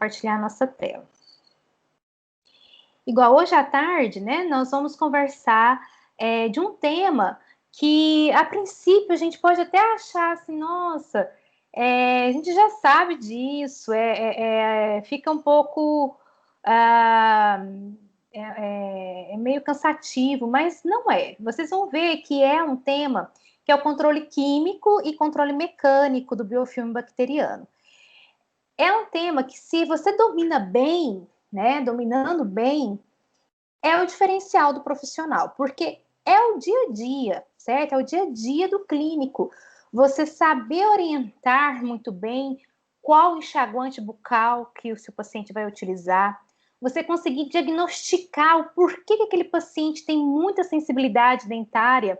compartilhar a nossa tela. Igual hoje à tarde, né, nós vamos conversar de um tema que, a princípio, a gente pode até achar assim, nossa, a gente já sabe disso, fica um pouco... é meio cansativo, mas não é. Vocês vão ver que é um tema que é o controle químico e controle mecânico do biofilme bacteriano. É um tema que, se você domina bem, né, dominando bem, é o diferencial do profissional, porque é o dia a dia, certo? É o dia a dia do clínico. Você saber orientar muito bem qual enxaguante bucal que o seu paciente vai utilizar, você conseguir diagnosticar o porquê que aquele paciente tem muita sensibilidade dentária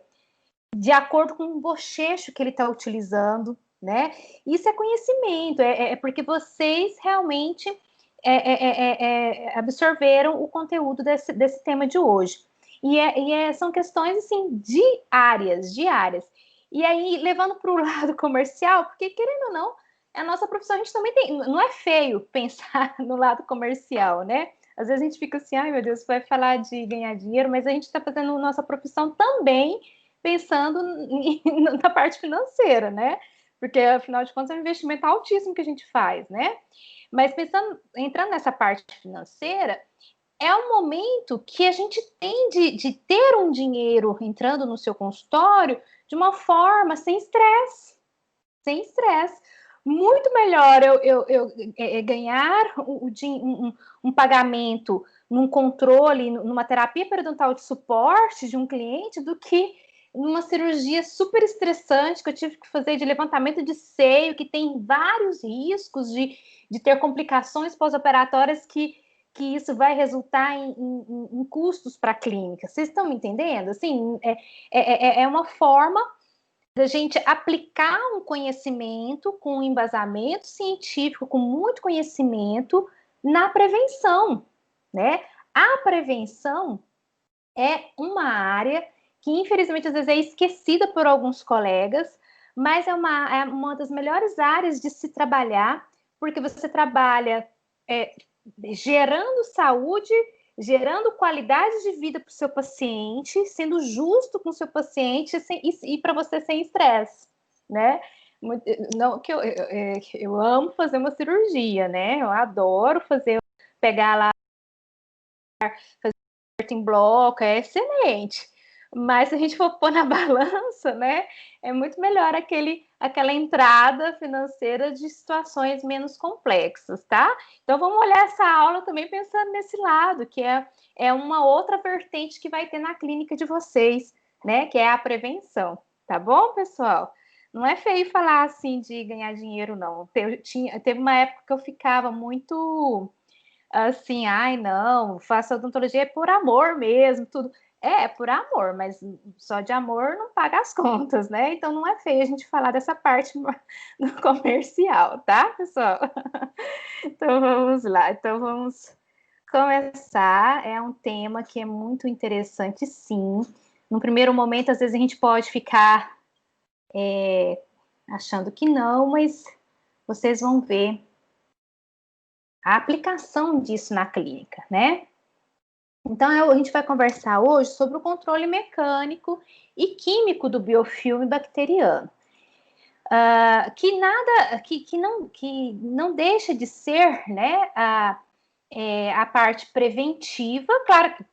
de acordo com o bochecho que ele está utilizando, né? Isso é conhecimento, é porque vocês realmente absorveram o conteúdo desse tema de hoje. São questões, assim, diárias. E aí, levando para o lado comercial, porque, querendo ou não, a nossa profissão, a gente também tem... Não é feio pensar no lado comercial, né? Às vezes a gente fica assim, ai meu Deus, vai falar de ganhar dinheiro, mas a gente está fazendo nossa profissão também pensando na parte financeira, né? Porque, afinal de contas, é um investimento altíssimo que a gente faz, né? Mas entrando nessa parte financeira, é um momento que a gente tem de ter um dinheiro entrando no seu consultório de uma forma sem estresse. Sem estresse. Muito melhor eu ganhar um pagamento num controle, numa terapia periodontal de suporte de um cliente, do que numa cirurgia super estressante que eu tive que fazer de levantamento de seio, que tem vários riscos de ter complicações pós-operatórias que isso vai resultar em custos para a clínica. Vocês estão me entendendo? Assim, é uma forma da gente aplicar um conhecimento com um embasamento científico, com muito conhecimento na prevenção, né? A prevenção é uma área que, infelizmente, às vezes é esquecida por alguns colegas, mas é uma das melhores áreas de se trabalhar, porque você trabalha gerando saúde, gerando qualidade de vida para o seu paciente, sendo justo com o seu paciente e para você sem estresse, né? Não, que eu amo fazer uma cirurgia, né? Eu adoro pegar lá, fazer em bloco, é excelente. Mas se a gente for pôr na balança, né, é muito melhor aquela entrada financeira de situações menos complexas, tá? Então vamos olhar essa aula também pensando nesse lado, que é uma outra vertente que vai ter na clínica de vocês, né, que é a prevenção, tá bom, pessoal? Não é feio falar assim de ganhar dinheiro, não. Teve uma época que eu ficava muito assim, ai, não, faço odontologia por amor mesmo, tudo. É por amor, mas só de amor não paga as contas, né? Então não é feio a gente falar dessa parte no comercial, tá, pessoal? Então vamos lá, então vamos começar. É um tema que é muito interessante, sim. No primeiro momento, às vezes a gente pode ficar achando que não, mas vocês vão ver a aplicação disso na clínica, né? Então, a gente vai conversar hoje sobre o controle mecânico e químico do biofilme bacteriano. Que não deixa de ser, né, a parte preventiva. Claro que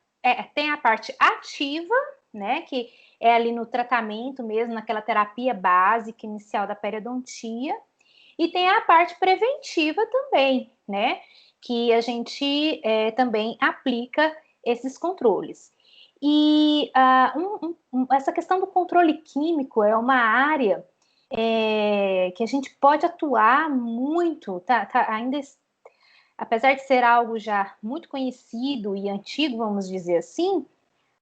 tem a parte ativa, né, que é ali no tratamento mesmo, naquela terapia básica inicial da periodontia, e tem a parte preventiva também, né, que a gente também aplica esses controles. E essa questão do controle químico é uma área que a gente pode atuar muito, ainda, apesar de ser algo já muito conhecido e antigo, vamos dizer assim,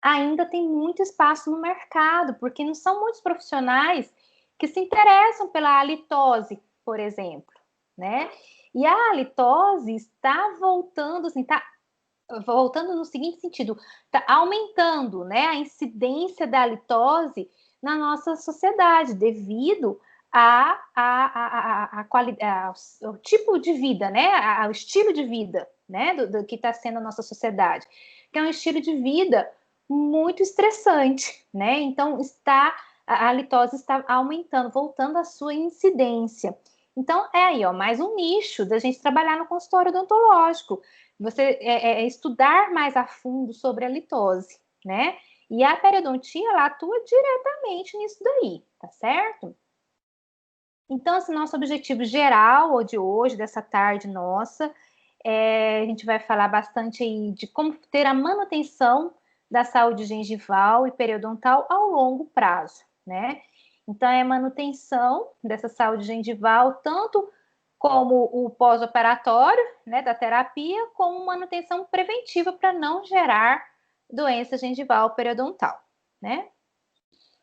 ainda tem muito espaço no mercado, porque não são muitos profissionais que se interessam pela halitose, por exemplo, né? E a halitose está voltando, assim, está voltando no seguinte sentido, está aumentando, né, a incidência da halitose na nossa sociedade, devido o tipo de vida, né? O estilo de vida, né? Do que está sendo a nossa sociedade, que é um estilo de vida muito estressante, né? Então a litose está aumentando, voltando à sua incidência. Então é aí, ó, mais um nicho da gente trabalhar no consultório odontológico. Você estudar mais a fundo sobre a litose, né? E a periodontia, ela atua diretamente nisso daí, tá certo? Então, esse nosso objetivo geral de hoje, dessa tarde nossa, a gente vai falar bastante aí de como ter a manutenção da saúde gengival e periodontal ao longo prazo, né? Então, é a manutenção dessa saúde gengival, tanto como o pós-operatório, né, da terapia, como manutenção preventiva para não gerar doença gengival periodontal, né?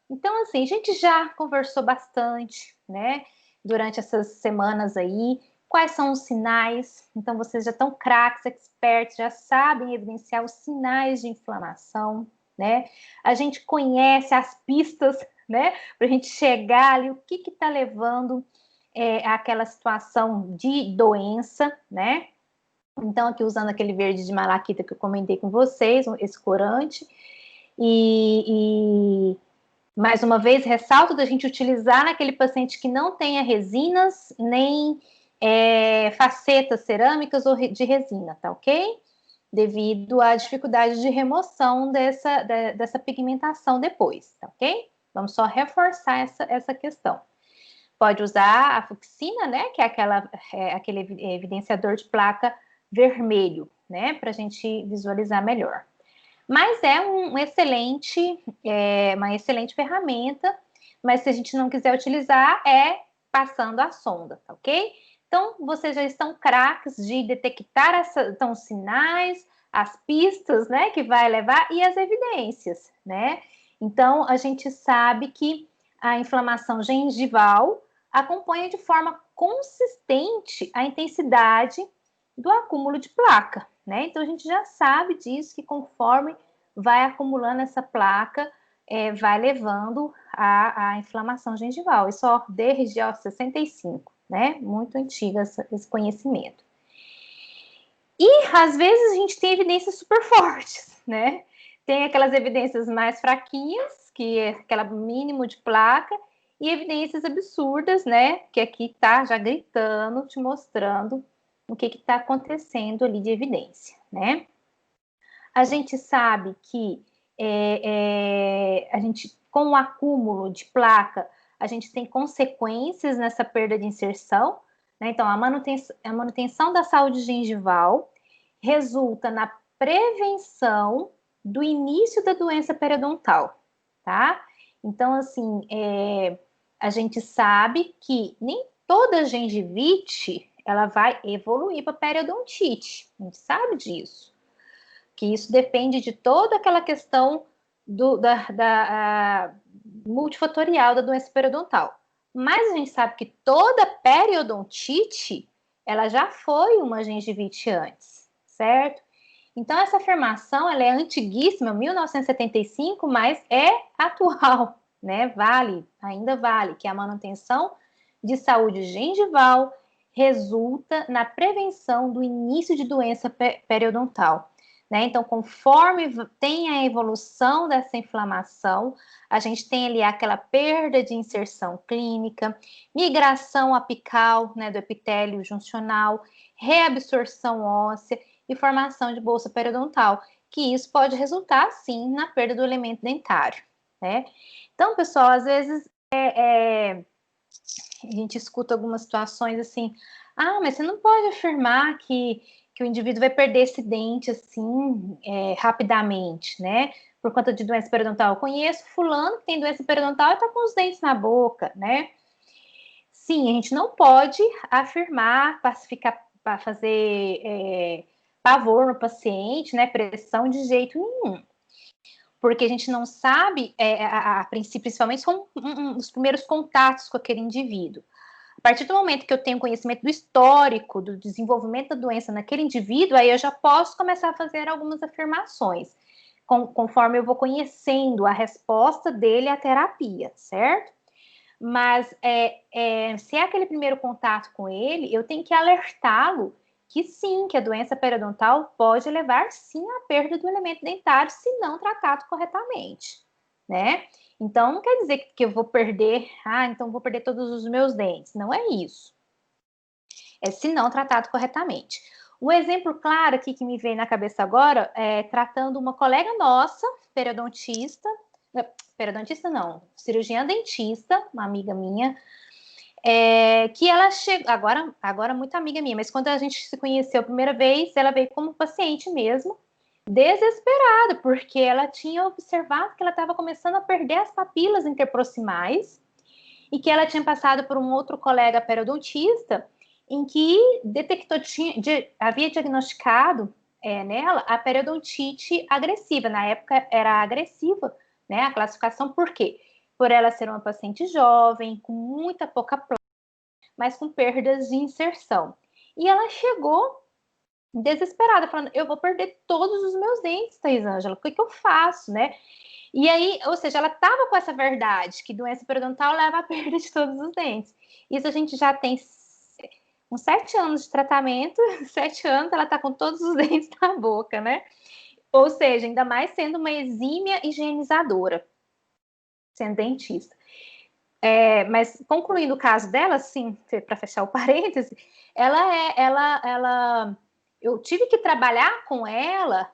Então, assim, a gente já conversou bastante, né, durante essas semanas aí. Quais são os sinais? Então, vocês já estão craques, experts, já sabem evidenciar os sinais de inflamação, né? A gente conhece as pistas, né, para a gente chegar ali, o que está levando àquela situação de doença, né? Então, aqui usando aquele verde de malaquita que eu comentei com vocês, esse corante, e mais uma vez, ressalto da gente utilizar naquele paciente que não tenha resinas, nem facetas cerâmicas ou de resina, tá ok? Devido à dificuldade de remoção dessa pigmentação depois, tá ok? Vamos só reforçar essa questão. Pode usar a fucsina, né, que é aquele evidenciador de placa vermelho, né, para a gente visualizar melhor. Mas é uma excelente ferramenta, mas se a gente não quiser utilizar, passando a sonda, tá ok? Então, vocês já estão craques de detectar os sinais, as pistas, né, que vai levar e as evidências, né? Então, a gente sabe que a inflamação gengival acompanha de forma consistente a intensidade do acúmulo de placa, né? Então, a gente já sabe disso, que conforme vai acumulando essa placa, vai levando à inflamação gengival. Isso ó, desde 65, né? Muito antigo esse conhecimento. E, às vezes, a gente tem evidências super fortes, né? Tem aquelas evidências mais fraquinhas, que é aquela mínimo de placa, e evidências absurdas, né? Que aqui tá já gritando, te mostrando o que está acontecendo ali de evidência, né? A gente sabe que a gente, com o acúmulo de placa, a gente tem consequências nessa perda de inserção, né? Então, a manutenção da saúde gengival resulta na prevenção do início da doença periodontal, tá? Então, assim, a gente sabe que nem toda gengivite ela vai evoluir para periodontite, a gente sabe disso, que isso depende de toda aquela questão da multifatorial da doença periodontal. Mas a gente sabe que toda periodontite, ela já foi uma gengivite antes, certo? Então, essa afirmação, ela é antiguíssima, 1975, mas é atual, né? Ainda vale, que a manutenção de saúde gengival resulta na prevenção do início de doença periodontal. Né? Então, conforme tem a evolução dessa inflamação, a gente tem ali aquela perda de inserção clínica, migração apical, né, do epitélio juncional, reabsorção óssea e formação de bolsa periodontal, que isso pode resultar, sim, na perda do elemento dentário, né? Então, pessoal, às vezes a gente escuta algumas situações assim, mas você não pode afirmar que o indivíduo vai perder esse dente assim rapidamente, né? Por conta de doença periodontal. Eu conheço fulano que tem doença periodontal e tá com os dentes na boca, né? Sim, a gente não pode afirmar, para fazer pavor no paciente, né? Pressão de jeito nenhum. Porque a gente não sabe, a princípio, principalmente, são os primeiros contatos com aquele indivíduo. A partir do momento que eu tenho conhecimento do histórico, do desenvolvimento da doença naquele indivíduo, aí eu já posso começar a fazer algumas afirmações, conforme eu vou conhecendo a resposta dele à terapia, certo? Mas se é aquele primeiro contato com ele, eu tenho que alertá-lo que sim, que a doença periodontal pode levar sim à perda do elemento dentário se não tratado corretamente, né? Então, não quer dizer que eu vou perder, então vou perder todos os meus dentes. Não é isso. É se não tratado corretamente. Um exemplo claro aqui que me veio na cabeça agora é tratando uma colega nossa, periodontista não, cirurgiã dentista, uma amiga minha, que ela chegou, agora muito amiga minha, mas quando a gente se conheceu a primeira vez, ela veio como paciente mesmo, desesperada, porque ela tinha observado que ela estava começando a perder as papilas interproximais e que ela tinha passado por um outro colega periodontista em que detectou, havia diagnosticado nela a periodontite agressiva. Na época era agressiva, né? A classificação, por quê? Por ela ser uma paciente jovem, com muita pouca placa, mas com perdas de inserção. E ela chegou desesperada, falando: eu vou perder todos os meus dentes, Thais Ângela, o que eu faço, né? E aí, ou seja, ela estava com essa verdade, que doença periodontal leva à perda de todos os dentes. Isso a gente já tem uns 7 anos de tratamento, 7 anos ela está com todos os dentes na boca, né? Ou seja, ainda mais sendo uma exímia higienizadora, sendo dentista. Mas concluindo o caso dela, sim, para fechar o parêntese, eu tive que trabalhar com ela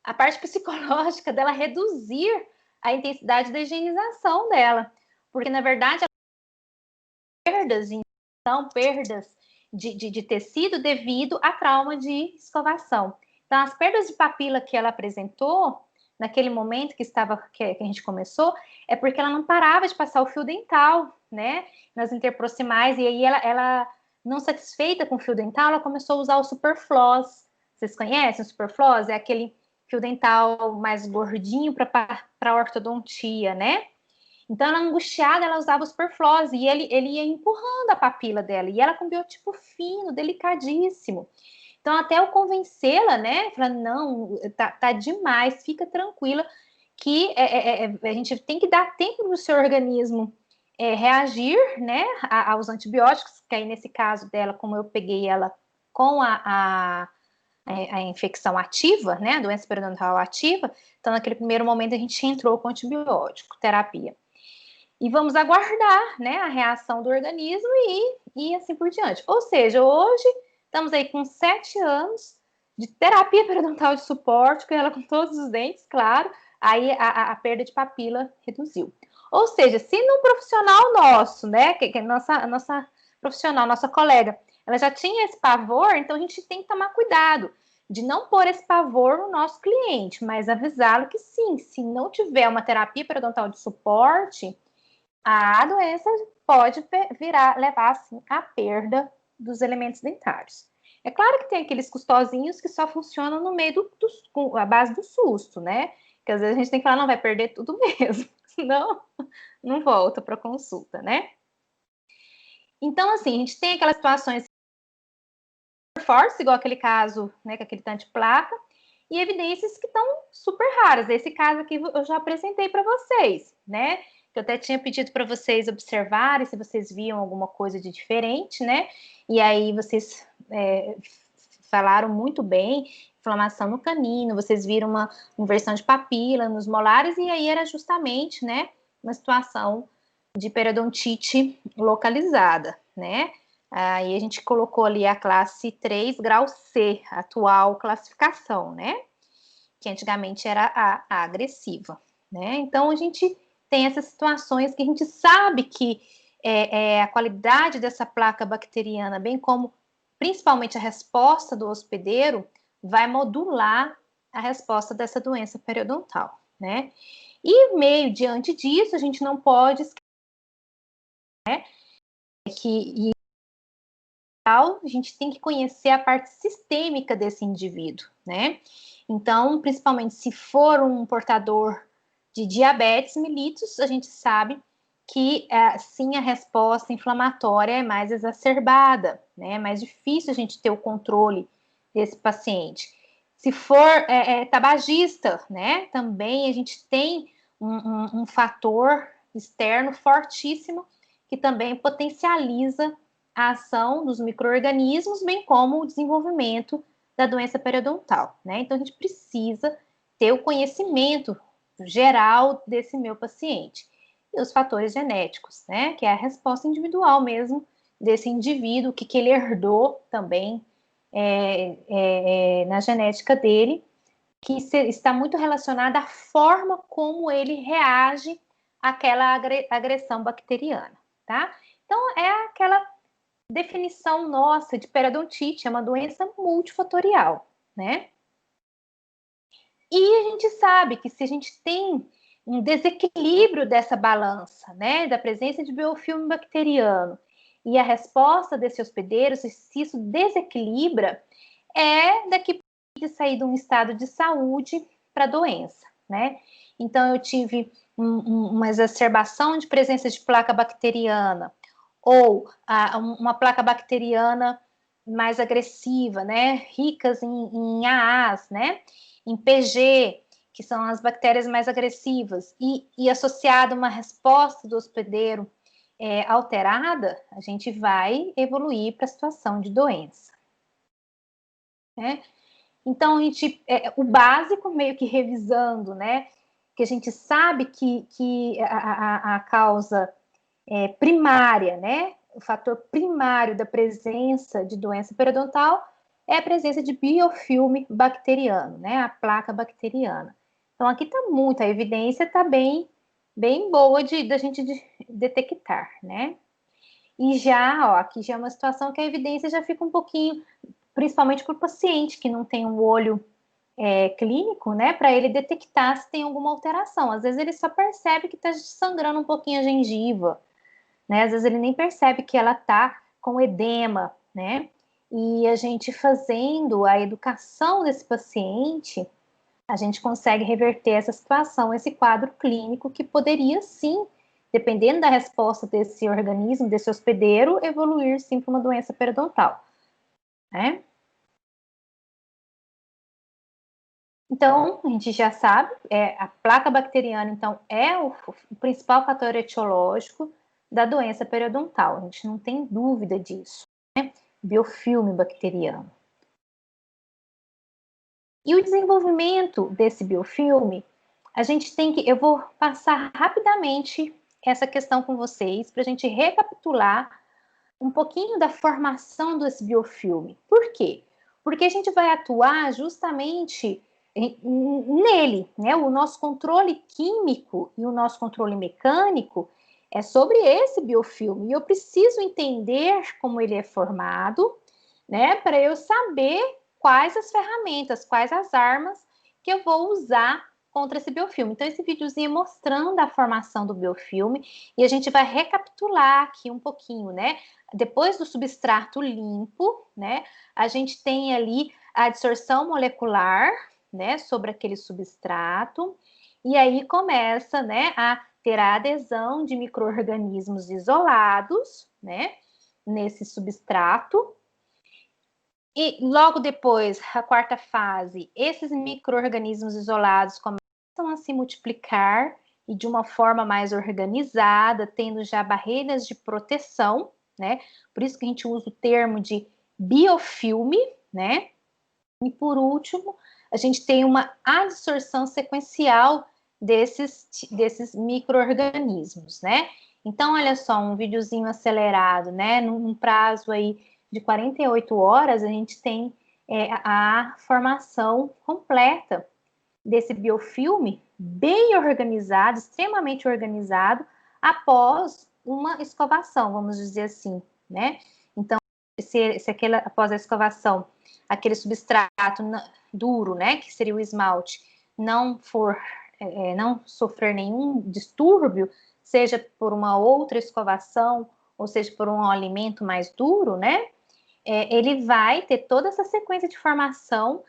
a parte psicológica dela reduzir a intensidade da higienização dela, porque na verdade perdas de tecido devido a trauma de escovação. Então, as perdas de papila que ela apresentou naquele momento que a gente começou, é porque ela não parava de passar o fio dental, né, nas interproximais, e aí ela não satisfeita com o fio dental, ela começou a usar o Superfloss. Vocês conhecem o Superfloss? É aquele fio dental mais gordinho para ortodontia, né? Então, ela angustiada, ela usava o Superfloss e ele ia empurrando a papila dela, e ela com biotipo fino, delicadíssimo. Então, até eu convencê-la, né? Falar, não, tá demais, fica tranquila, que a gente tem que dar tempo para o seu organismo reagir, né, aos antibióticos, que aí nesse caso dela, como eu peguei ela com a infecção ativa, né, a doença periodontal ativa, então naquele primeiro momento a gente entrou com antibiótico, terapia. E vamos aguardar, né, a reação do organismo e assim por diante. Ou seja, hoje estamos aí com 7 anos de terapia periodontal de suporte, com ela com todos os dentes, claro, aí a perda de papila reduziu. Ou seja, se num profissional nosso, né, que nossa profissional, nossa colega, ela já tinha esse pavor, então a gente tem que tomar cuidado de não pôr esse pavor no nosso cliente, mas avisá-lo que sim, se não tiver uma terapia periodontal de suporte, a doença pode levar, assim, à perda dos elementos dentários. É claro que tem aqueles custosinhos que só funcionam no meio a base do susto, né? Que às vezes a gente tem que falar, não, vai perder tudo mesmo, senão não volta para consulta, né? Então, assim, a gente tem aquelas situações fortes, igual aquele caso, né, com aquele tanto de placa, e evidências que estão super raras. Esse caso aqui eu já apresentei para vocês, né? Que eu até tinha pedido para vocês observarem se vocês viam alguma coisa de diferente, né? E aí vocês falaram muito bem, inflamação no canino, vocês viram uma inversão de papila nos molares, e aí era justamente, né, uma situação de periodontite localizada, né? Aí a gente colocou ali a classe 3, grau C, atual classificação, né? Que antigamente era a agressiva, né? Então a gente tem essas situações que a gente sabe que a qualidade dessa placa bacteriana, bem como principalmente a resposta do hospedeiro, vai modular a resposta dessa doença periodontal, né? E meio diante disso, a gente não pode esquecer, né, que a gente tem que conhecer a parte sistêmica desse indivíduo, né? Então, principalmente se for um portador de diabetes mellitus, a gente sabe que sim, a resposta inflamatória é mais exacerbada, né? É mais difícil a gente ter o controle desse paciente. Se for tabagista, né? Também a gente tem um fator externo fortíssimo que também potencializa a ação dos micro-organismos, bem como o desenvolvimento da doença periodontal, né? Então, a gente precisa ter o conhecimento geral desse meu paciente. E os fatores genéticos, né? Que é a resposta individual mesmo desse indivíduo, o que ele herdou também na genética dele, que está muito relacionada à forma como ele reage àquela agressão bacteriana, tá? Então, é aquela definição nossa de periodontite, é uma doença multifatorial, né? E a gente sabe que se a gente tem um desequilíbrio dessa balança, né, da presença de biofilme bacteriano e a resposta desse hospedeiro, se isso desequilibra, daqui de sair de um estado de saúde para doença, né? Então, eu tive uma exacerbação de presença de placa bacteriana, ou uma placa bacteriana mais agressiva, né? Ricas em AAs, né? Em PG, que são as bactérias mais agressivas, e associado a uma resposta do hospedeiro alterada, a gente vai evoluir para a situação de doença, né? Então, a gente, o básico, meio que revisando, né? Que a gente sabe que a causa primária, né? O fator primário da presença de doença periodontal é a presença de biofilme bacteriano, né? A placa bacteriana. Então, aqui está a evidência está bem boa da gente detectar, né? E já, ó, aqui já é uma situação que a evidência já fica um pouquinho, principalmente para o paciente que não tem um olho clínico, né, para ele detectar se tem alguma alteração. Às vezes ele só percebe que está sangrando um pouquinho a gengiva, né? Às vezes ele nem percebe que ela está com edema, né? E a gente fazendo a educação desse paciente, a gente consegue reverter essa situação, esse quadro clínico que poderia sim, dependendo da resposta desse organismo, desse hospedeiro, evoluir sim para uma doença periodontal, né? Então, a gente já sabe, a placa bacteriana, então, é o principal fator etiológico da doença periodontal. A gente não tem dúvida disso, né? Biofilme bacteriano. E o desenvolvimento desse biofilme, a gente tem que... Eu vou passar rapidamente essa questão com vocês, para a gente recapitular um pouquinho da formação desse biofilme. Por quê? Porque a gente vai atuar justamente nele, né? O nosso controle químico e o nosso controle mecânico é sobre esse biofilme. E eu preciso entender como ele é formado, né? Para eu saber quais as ferramentas, quais as armas que eu vou usar contra esse biofilme. Então, esse videozinho é mostrando a formação do biofilme e a gente vai recapitular aqui um pouquinho, né? Depois do substrato limpo, né? A gente tem ali a adsorção molecular, né? Sobre aquele substrato e aí começa, né? A ter a adesão de micro-organismos isolados, né? Nesse substrato. E logo depois, a quarta fase, esses micro-organismos isolados começam a se multiplicar e de uma forma mais organizada, tendo já barreiras de proteção, né? Por isso que a gente usa o termo de biofilme, né? E por último, a gente tem uma adsorção sequencial desses micro-organismos, né? Então, olha só, um videozinho acelerado, né? Num prazo aí de 48 horas, a gente tem a formação completa desse biofilme, bem organizado, extremamente organizado, após uma escovação, vamos dizer assim, né? Então, se após a escovação, aquele substrato duro, né, que seria o esmalte, não sofrer nenhum distúrbio, seja por uma outra escovação, ou seja, por um alimento mais duro, né, ele vai ter toda essa sequência de formação,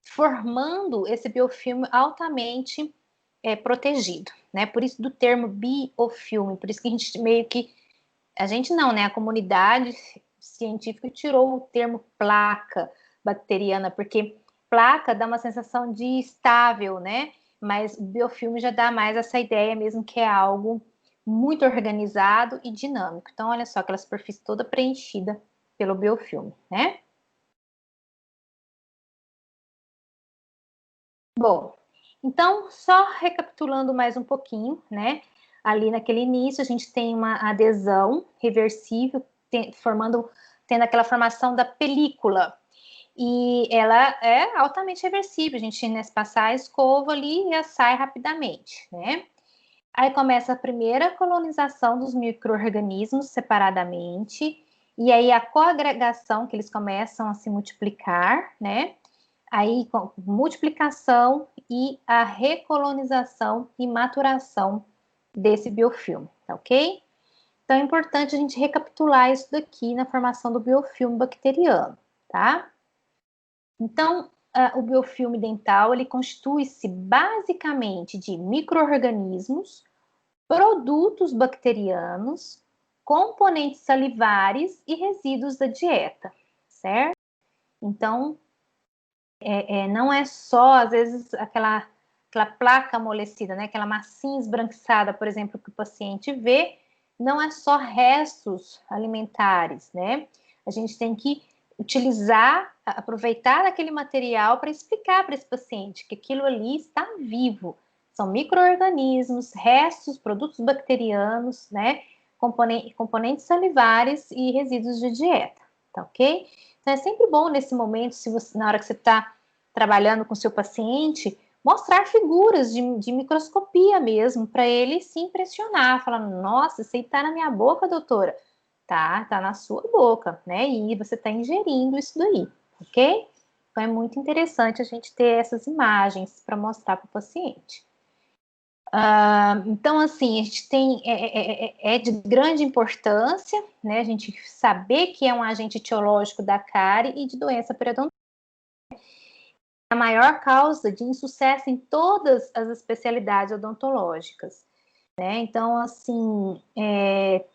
formando esse biofilme altamente protegido, né, por isso do termo biofilme, por isso que a gente meio que, a gente não, né, a comunidade científica tirou o termo placa bacteriana, porque placa dá uma sensação de estável, né, mas o biofilme já dá mais essa ideia mesmo que é algo muito organizado e dinâmico. Então, olha só, aquela superfície toda preenchida pelo biofilme, né? Bom, então, só recapitulando mais um pouquinho, né? Ali naquele início, a gente tem uma adesão reversível, tendo aquela formação da película. E ela é altamente reversível, a gente, né, passar a escova ali e ela sai rapidamente, né? Aí começa a primeira colonização dos micro-organismos separadamente, e aí a coagregação, que eles começam a se multiplicar, né? Aí, com multiplicação e a recolonização e maturação desse biofilme, tá ok? Então, é importante a gente recapitular isso daqui na formação do biofilme bacteriano, tá? Então, o biofilme dental, ele constitui-se basicamente de micro-organismos, produtos bacterianos, componentes salivares e resíduos da dieta, certo? Então, não é só, às vezes, aquela placa amolecida, né? Aquela massinha esbranquiçada, por exemplo, que o paciente vê, não é só restos alimentares, né? A gente tem que utilizar, aproveitar aquele material para explicar para esse paciente que aquilo ali está vivo. São micro-organismos, restos, produtos bacterianos, né? Componentes salivares e resíduos de dieta, tá ok? Então é sempre bom nesse momento, se você, na hora que você está trabalhando com seu paciente, mostrar figuras de microscopia mesmo, para ele se impressionar, falar, nossa, isso aí tá na minha boca, doutora. Tá na sua boca, né? E você tá ingerindo isso daí, ok? Então é muito interessante a gente ter essas imagens para mostrar para o paciente. Então, assim, a gente tem, é de grande importância, né, a gente saber que é um agente etiológico da cárie e de doença periodontal. A maior causa de insucesso em todas as especialidades odontológicas, né? Então, assim,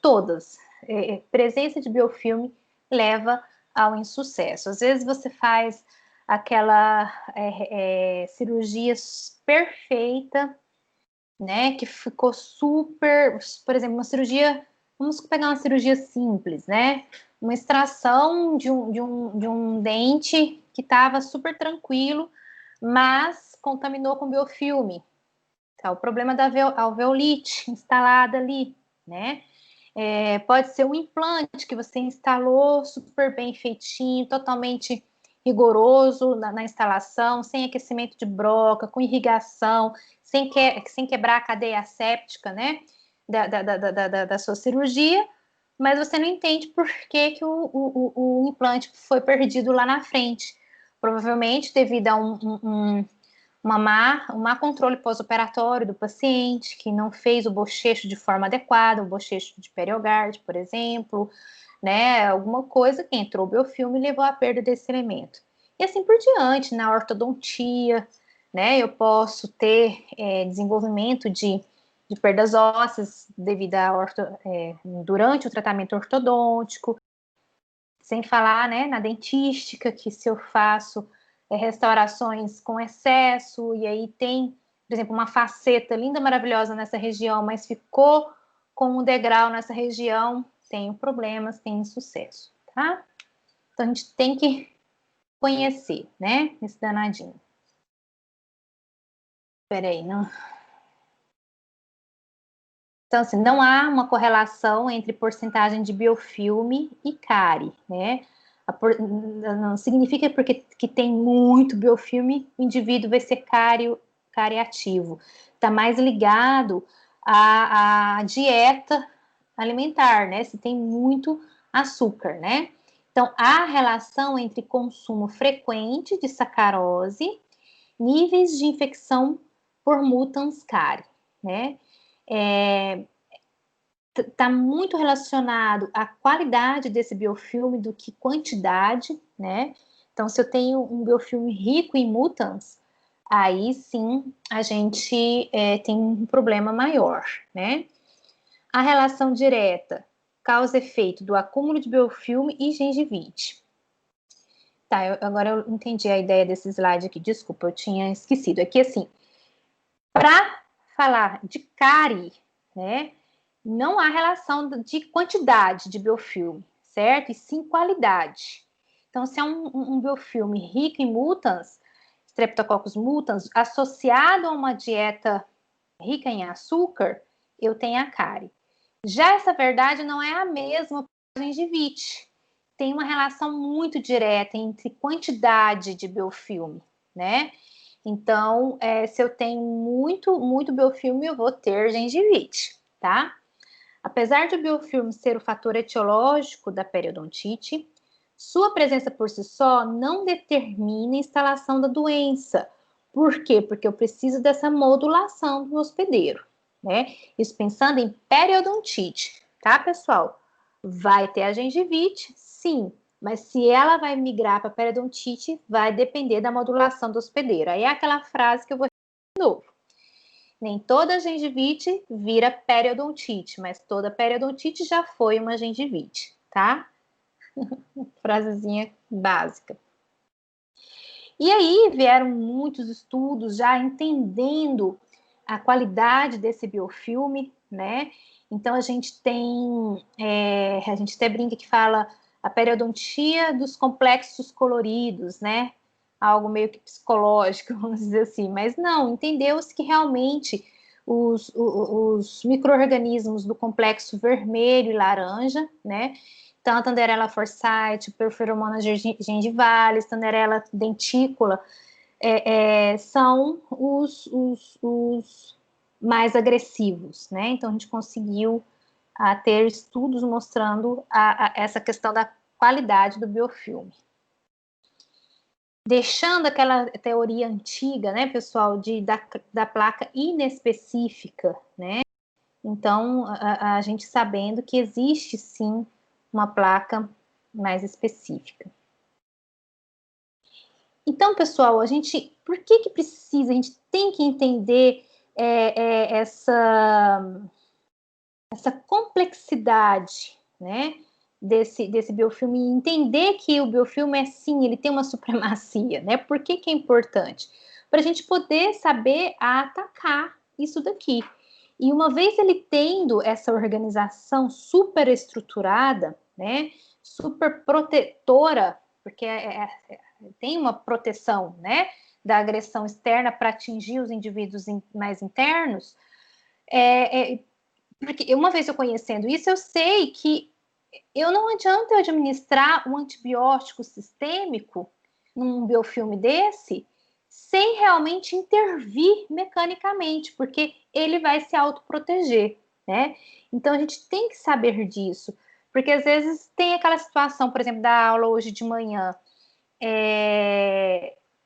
todas. Presença de biofilme leva ao insucesso. Às vezes você faz aquela cirurgia perfeita, né? Que ficou super, por exemplo, uma cirurgia, vamos pegar uma cirurgia simples, né? Uma extração de um dente que estava super tranquilo, mas contaminou com biofilme. Tá, o problema da alveolite instalada ali, né? Pode ser um implante que você instalou super bem feitinho, totalmente rigoroso na instalação, sem aquecimento de broca, com irrigação, sem quebrar a cadeia séptica, né? Da sua cirurgia, mas você não entende por que o implante foi perdido lá na frente. Provavelmente devido a um má controle pós-operatório do paciente, que não fez o bochecho de forma adequada, o bochecho de periogarde, por exemplo, né? Alguma coisa que entrou o biofilme e levou à perda desse elemento. E assim por diante, na ortodontia, né? Eu posso ter desenvolvimento de perdas ósseas devido durante o tratamento ortodôntico, sem falar, né, na dentística, que se eu faço restaurações com excesso, e aí tem, por exemplo, uma faceta linda, maravilhosa nessa região, mas ficou com um degrau nessa região, tenho problemas, tenho insucesso, tá? Então, a gente tem que conhecer, né, esse danadinho. Peraí, não... Então, assim, não há uma correlação entre porcentagem de biofilme e cárie, né? Não significa porque que tem muito biofilme, o indivíduo vai ser cariativo. Está mais ligado à dieta alimentar, né? Se tem muito açúcar, né? Então, há relação entre consumo frequente de sacarose, níveis de infecção por mutans cárie, né? Está muito relacionado à qualidade desse biofilme do que quantidade, né? Então, se eu tenho um biofilme rico em mutans, aí sim a gente tem um problema maior, né? A relação direta causa-efeito do acúmulo de biofilme e gengivite. Tá, agora eu entendi a ideia desse slide aqui, desculpa, eu tinha esquecido. Aqui, assim, para falar de cárie, né? não há relação de quantidade de biofilme, certo? E sim qualidade. Então, se é um biofilme rico em mutans, Streptococcus mutans, associado a uma dieta rica em açúcar, eu tenho a cárie. Já essa verdade não é a mesma para a gengivite. Tem uma relação muito direta entre quantidade de biofilme, né? Então, se eu tenho muito biofilme, eu vou ter gengivite, tá? Apesar de o biofilme ser o fator etiológico da periodontite, sua presença por si só não determina a instalação da doença. Por quê? Porque eu preciso dessa modulação do hospedeiro, né? Isso pensando em periodontite, tá, pessoal? Vai ter a gengivite, sim, mas se ela vai migrar para periodontite, vai depender da modulação do hospedeiro. Aí é aquela frase que eu vou repetir de novo. Nem toda gengivite vira periodontite, mas toda periodontite já foi uma gengivite, tá? Frasezinha básica. E aí vieram muitos estudos já entendendo a qualidade desse biofilme, né? Então a gente tem, a gente até brinca que fala a periodontia dos complexos coloridos, né? Algo meio que psicológico, vamos dizer assim. Mas não, entendeu-se que realmente os micro-organismos do complexo vermelho e laranja, né? Então, a Thunderella forsythia, Perfuromona gengivalis, Thunderella denticula, são os mais agressivos, né? Então, a gente conseguiu ter estudos mostrando essa questão da qualidade do biofilme. Deixando aquela teoria antiga, né, pessoal, da placa inespecífica, né? Então, a gente sabendo que existe, sim, uma placa mais específica. Então, pessoal, por que precisa, a gente tem que entender essa complexidade, né, desse biofilme, e entender que o biofilme sim, ele tem uma supremacia, né? Por que é importante? Para a gente poder saber atacar isso daqui. E uma vez ele tendo essa organização super estruturada, né, super protetora, porque tem uma proteção, né, da agressão externa para atingir os indivíduos mais internos, porque uma vez eu conhecendo isso, eu sei que não adianta eu administrar um antibiótico sistêmico num biofilme desse sem realmente intervir mecanicamente, porque ele vai se autoproteger, né? Então a gente tem que saber disso, porque às vezes tem aquela situação, por exemplo, da aula hoje de manhã.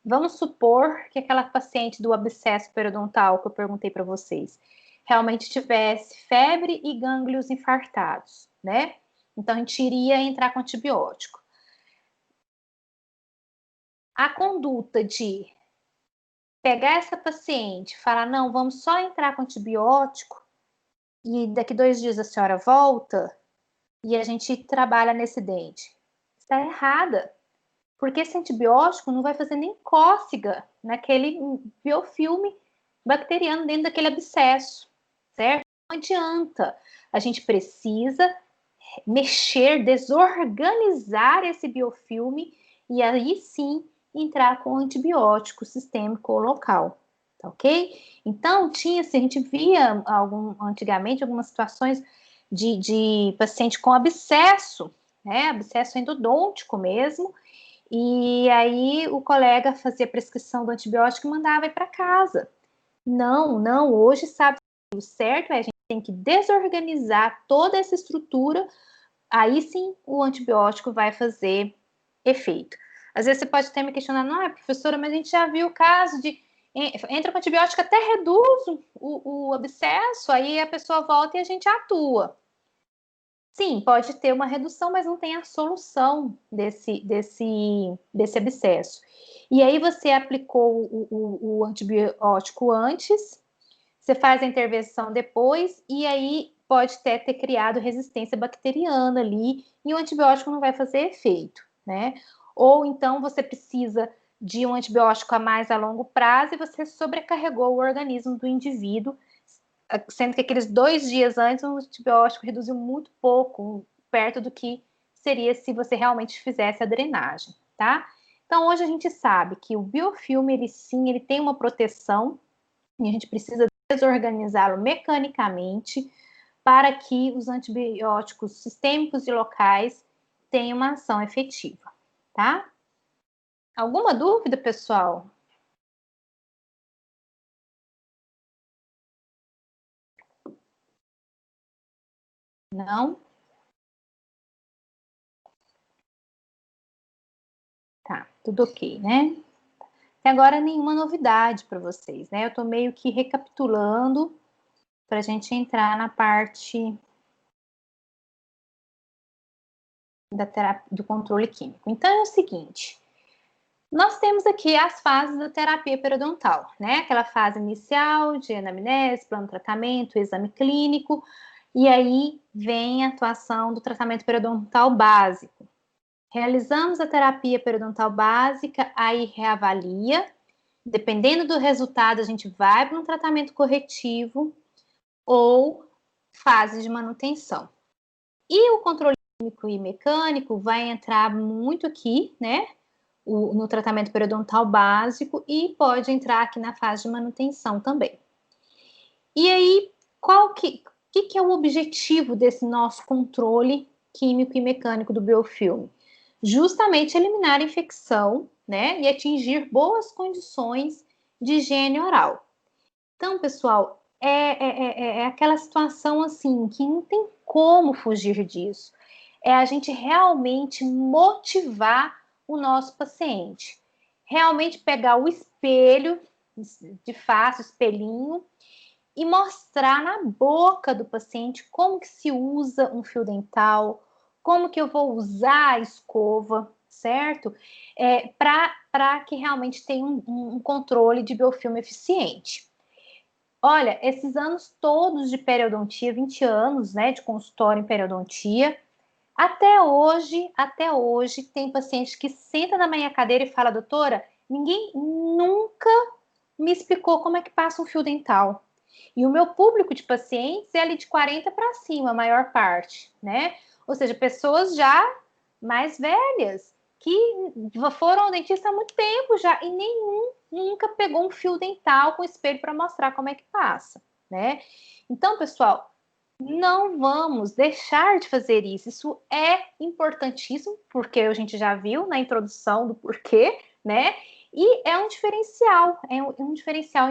Vamos supor que aquela paciente do abscesso periodontal que eu perguntei para vocês realmente tivesse febre e gânglios infartados, né? Então, a gente iria entrar com antibiótico. A conduta de pegar essa paciente, falar, não, vamos só entrar com antibiótico e daqui 2 dias a senhora volta e a gente trabalha nesse dente. Está errada, porque esse antibiótico não vai fazer nem cócega naquele biofilme bacteriano dentro daquele abscesso, certo? Não adianta. A gente precisa mexer, desorganizar esse biofilme e aí sim entrar com antibiótico sistêmico ou local, tá ok? Então, a gente via antigamente algumas situações de paciente com abscesso, né? Abscesso endodôntico mesmo, e aí o colega fazia prescrição do antibiótico e mandava ir para casa. Não, hoje sabe o certo a gente tem que desorganizar toda essa estrutura, aí sim o antibiótico vai fazer efeito. Às vezes você pode até me questionar, não, professora, mas a gente já viu o caso de entra com antibiótico, até reduz o abscesso, aí a pessoa volta e a gente atua. Sim, pode ter uma redução, mas não tem a solução desse abscesso. E aí você aplicou o antibiótico antes, você faz a intervenção depois, e aí pode ter criado resistência bacteriana ali, e o antibiótico não vai fazer efeito, né? Ou então você precisa de um antibiótico a mais a longo prazo e você sobrecarregou o organismo do indivíduo sendo que aqueles 2 dias antes o antibiótico reduziu muito pouco, perto do que seria se você realmente fizesse a drenagem, tá? Então, hoje a gente sabe que o biofilme, ele sim, ele tem uma proteção, e a gente precisa desorganizá-lo mecanicamente para que os antibióticos sistêmicos e locais tenham uma ação efetiva, tá? Alguma dúvida, pessoal? Não? Tá, tudo ok, né? Até agora nenhuma novidade para vocês, né? Eu estou meio que recapitulando para a gente entrar na parte da terapia, do controle químico. Então é o seguinte, nós temos aqui as fases da terapia periodontal, né? Aquela fase inicial de anamnese, plano de tratamento, exame clínico, e aí vem a atuação do tratamento periodontal básico. Realizamos a terapia periodontal básica, aí reavalia. Dependendo do resultado, a gente vai para um tratamento corretivo ou fase de manutenção. E o controle químico e mecânico vai entrar muito aqui, né? No tratamento periodontal básico e pode entrar aqui na fase de manutenção também. E aí, que é o objetivo desse nosso controle químico e mecânico do biofilme? Justamente eliminar a infecção, né, e atingir boas condições de higiene oral. Então, pessoal, é aquela situação assim que não tem como fugir disso. É a gente realmente motivar o nosso paciente. Realmente pegar o espelho, de face, o espelhinho, e mostrar na boca do paciente como que se usa um fio dental, como que eu vou usar a escova, certo? Para que realmente tenha um controle de biofilme eficiente. Olha, esses anos todos de periodontia, 20 anos, né, de consultório em periodontia, até hoje, tem paciente que senta na minha cadeira e fala, doutora, ninguém nunca me explicou como é que passa um fio dental. E o meu público de pacientes é ali de 40 para cima, a maior parte, né? Ou seja, pessoas já mais velhas, que foram ao dentista há muito tempo já, e nenhum nunca pegou um fio dental com espelho para mostrar como é que passa, né? Então, pessoal, não vamos deixar de fazer isso. Isso é importantíssimo, porque a gente já viu na introdução do porquê, né? E é um diferencial,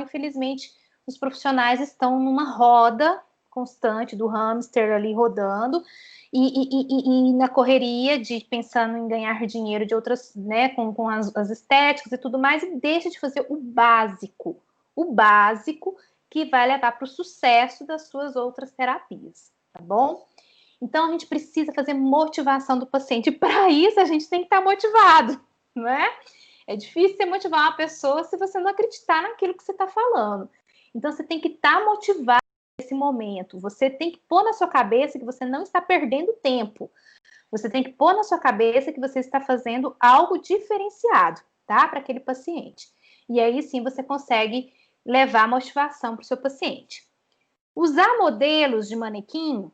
infelizmente, os profissionais estão numa roda constante do hamster ali rodando e na correria de pensando em ganhar dinheiro de outras, né, com as estéticas e tudo mais, e deixa de fazer o básico que vai levar para o sucesso das suas outras terapias, tá bom? Então, a gente precisa fazer motivação do paciente. E para isso, a gente tem que estar motivado, não é? É difícil você motivar uma pessoa se você não acreditar naquilo que você está falando. Então, você tem que estar motivado nesse momento. Você tem que pôr na sua cabeça que você não está perdendo tempo. Você tem que pôr na sua cabeça que você está fazendo algo diferenciado, tá? Para aquele paciente. E aí sim você consegue levar motivação para o seu paciente. Usar modelos de manequim,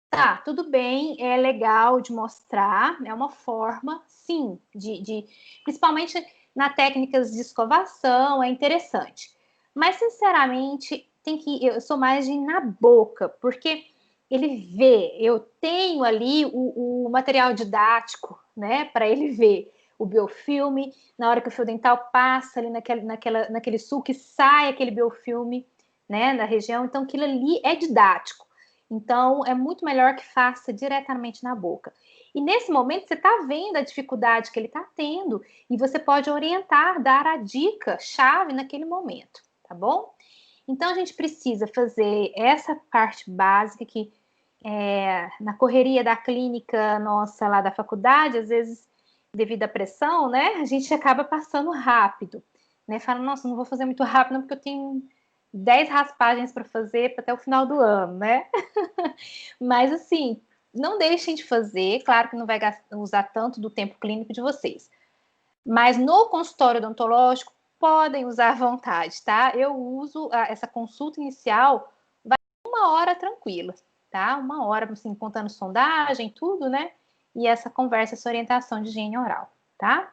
tá, tudo bem, é legal de mostrar, é uma forma, sim, principalmente na técnicas de escovação, é interessante. Mas, sinceramente, eu sou mais de ir na boca, porque ele vê, eu tenho ali o material didático, né, para ele ver o biofilme, na hora que o fio dental passa ali naquele sulco, sai aquele biofilme, né, na região, então aquilo ali é didático. Então, é muito melhor que faça diretamente na boca. E nesse momento, você está vendo a dificuldade que ele está tendo e você pode orientar, dar a dica chave naquele momento, tá bom? Então, a gente precisa fazer essa parte básica que na correria da clínica nossa lá da faculdade, às vezes, devido à pressão, né, a gente acaba passando rápido, né? Fala, nossa, não vou fazer muito rápido, não, porque eu tenho 10 raspagens para fazer até o final do ano, né? Mas assim, não deixem de fazer, claro que não vai usar tanto do tempo clínico de vocês. Mas no consultório odontológico, podem usar à vontade, tá? Eu uso essa consulta inicial uma hora tranquila, tá? Uma hora, assim, contando sondagem, tudo, né? E essa conversa, essa orientação de higiene oral, tá?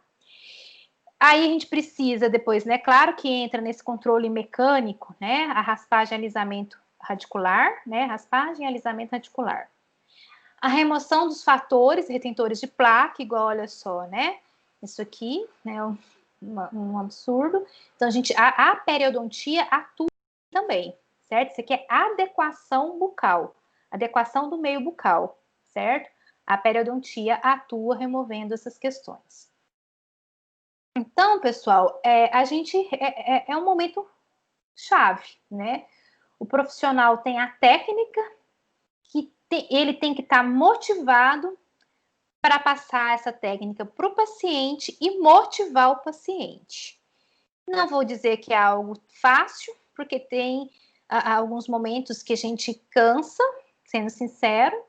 Aí a gente precisa depois, né? Claro que entra nesse controle mecânico, né? A raspagem e alisamento radicular, né? Raspagem e alisamento radicular. A remoção dos retentores de placa, igual, olha só, né? Isso aqui, né? Um absurdo. Então, a periodontia atua também, certo? Isso aqui é adequação bucal, adequação do meio bucal, certo? A periodontia atua removendo essas questões. Então, pessoal, a gente é um momento chave, né? O profissional tem a técnica, ele tem que estar motivado para passar essa técnica para o paciente e motivar o paciente. Não vou dizer que é algo fácil, porque tem alguns momentos que a gente cansa, sendo sincero,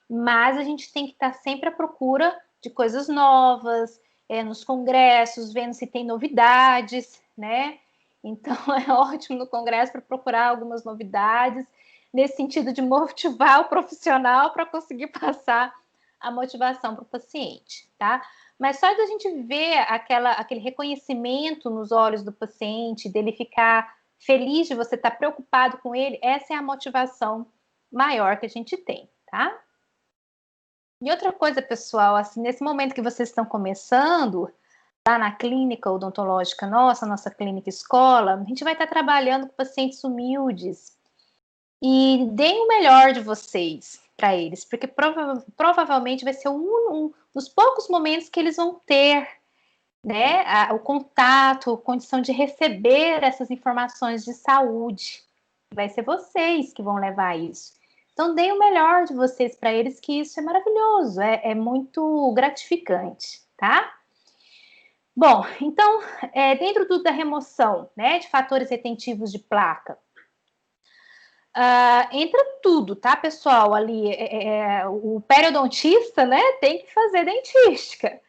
mas a gente tem que estar sempre à procura de coisas novas, nos congressos, vendo se tem novidades, né? Então, é ótimo no congresso para procurar algumas novidades, nesse sentido de motivar o profissional para conseguir passar a motivação para o paciente, tá? Mas só de a gente ver aquele reconhecimento nos olhos do paciente, dele ficar feliz de você estar preocupado com ele, essa é a motivação maior que a gente tem, tá? E outra coisa, pessoal, assim, nesse momento que vocês estão começando, lá na clínica odontológica nossa clínica escola, a gente vai estar trabalhando com pacientes humildes. E deem o melhor de vocês para eles, porque provavelmente vai ser um dos poucos momentos que eles vão ter, né, o contato, a condição de receber essas informações de saúde. Vai ser vocês que vão levar isso. Então, deem o melhor de vocês para eles, que isso é maravilhoso, é muito gratificante, tá? Bom, então, dentro da remoção, né, de fatores retentivos de placa, entra tudo, tá, pessoal? Ali, o periodontista, né, tem que fazer dentística.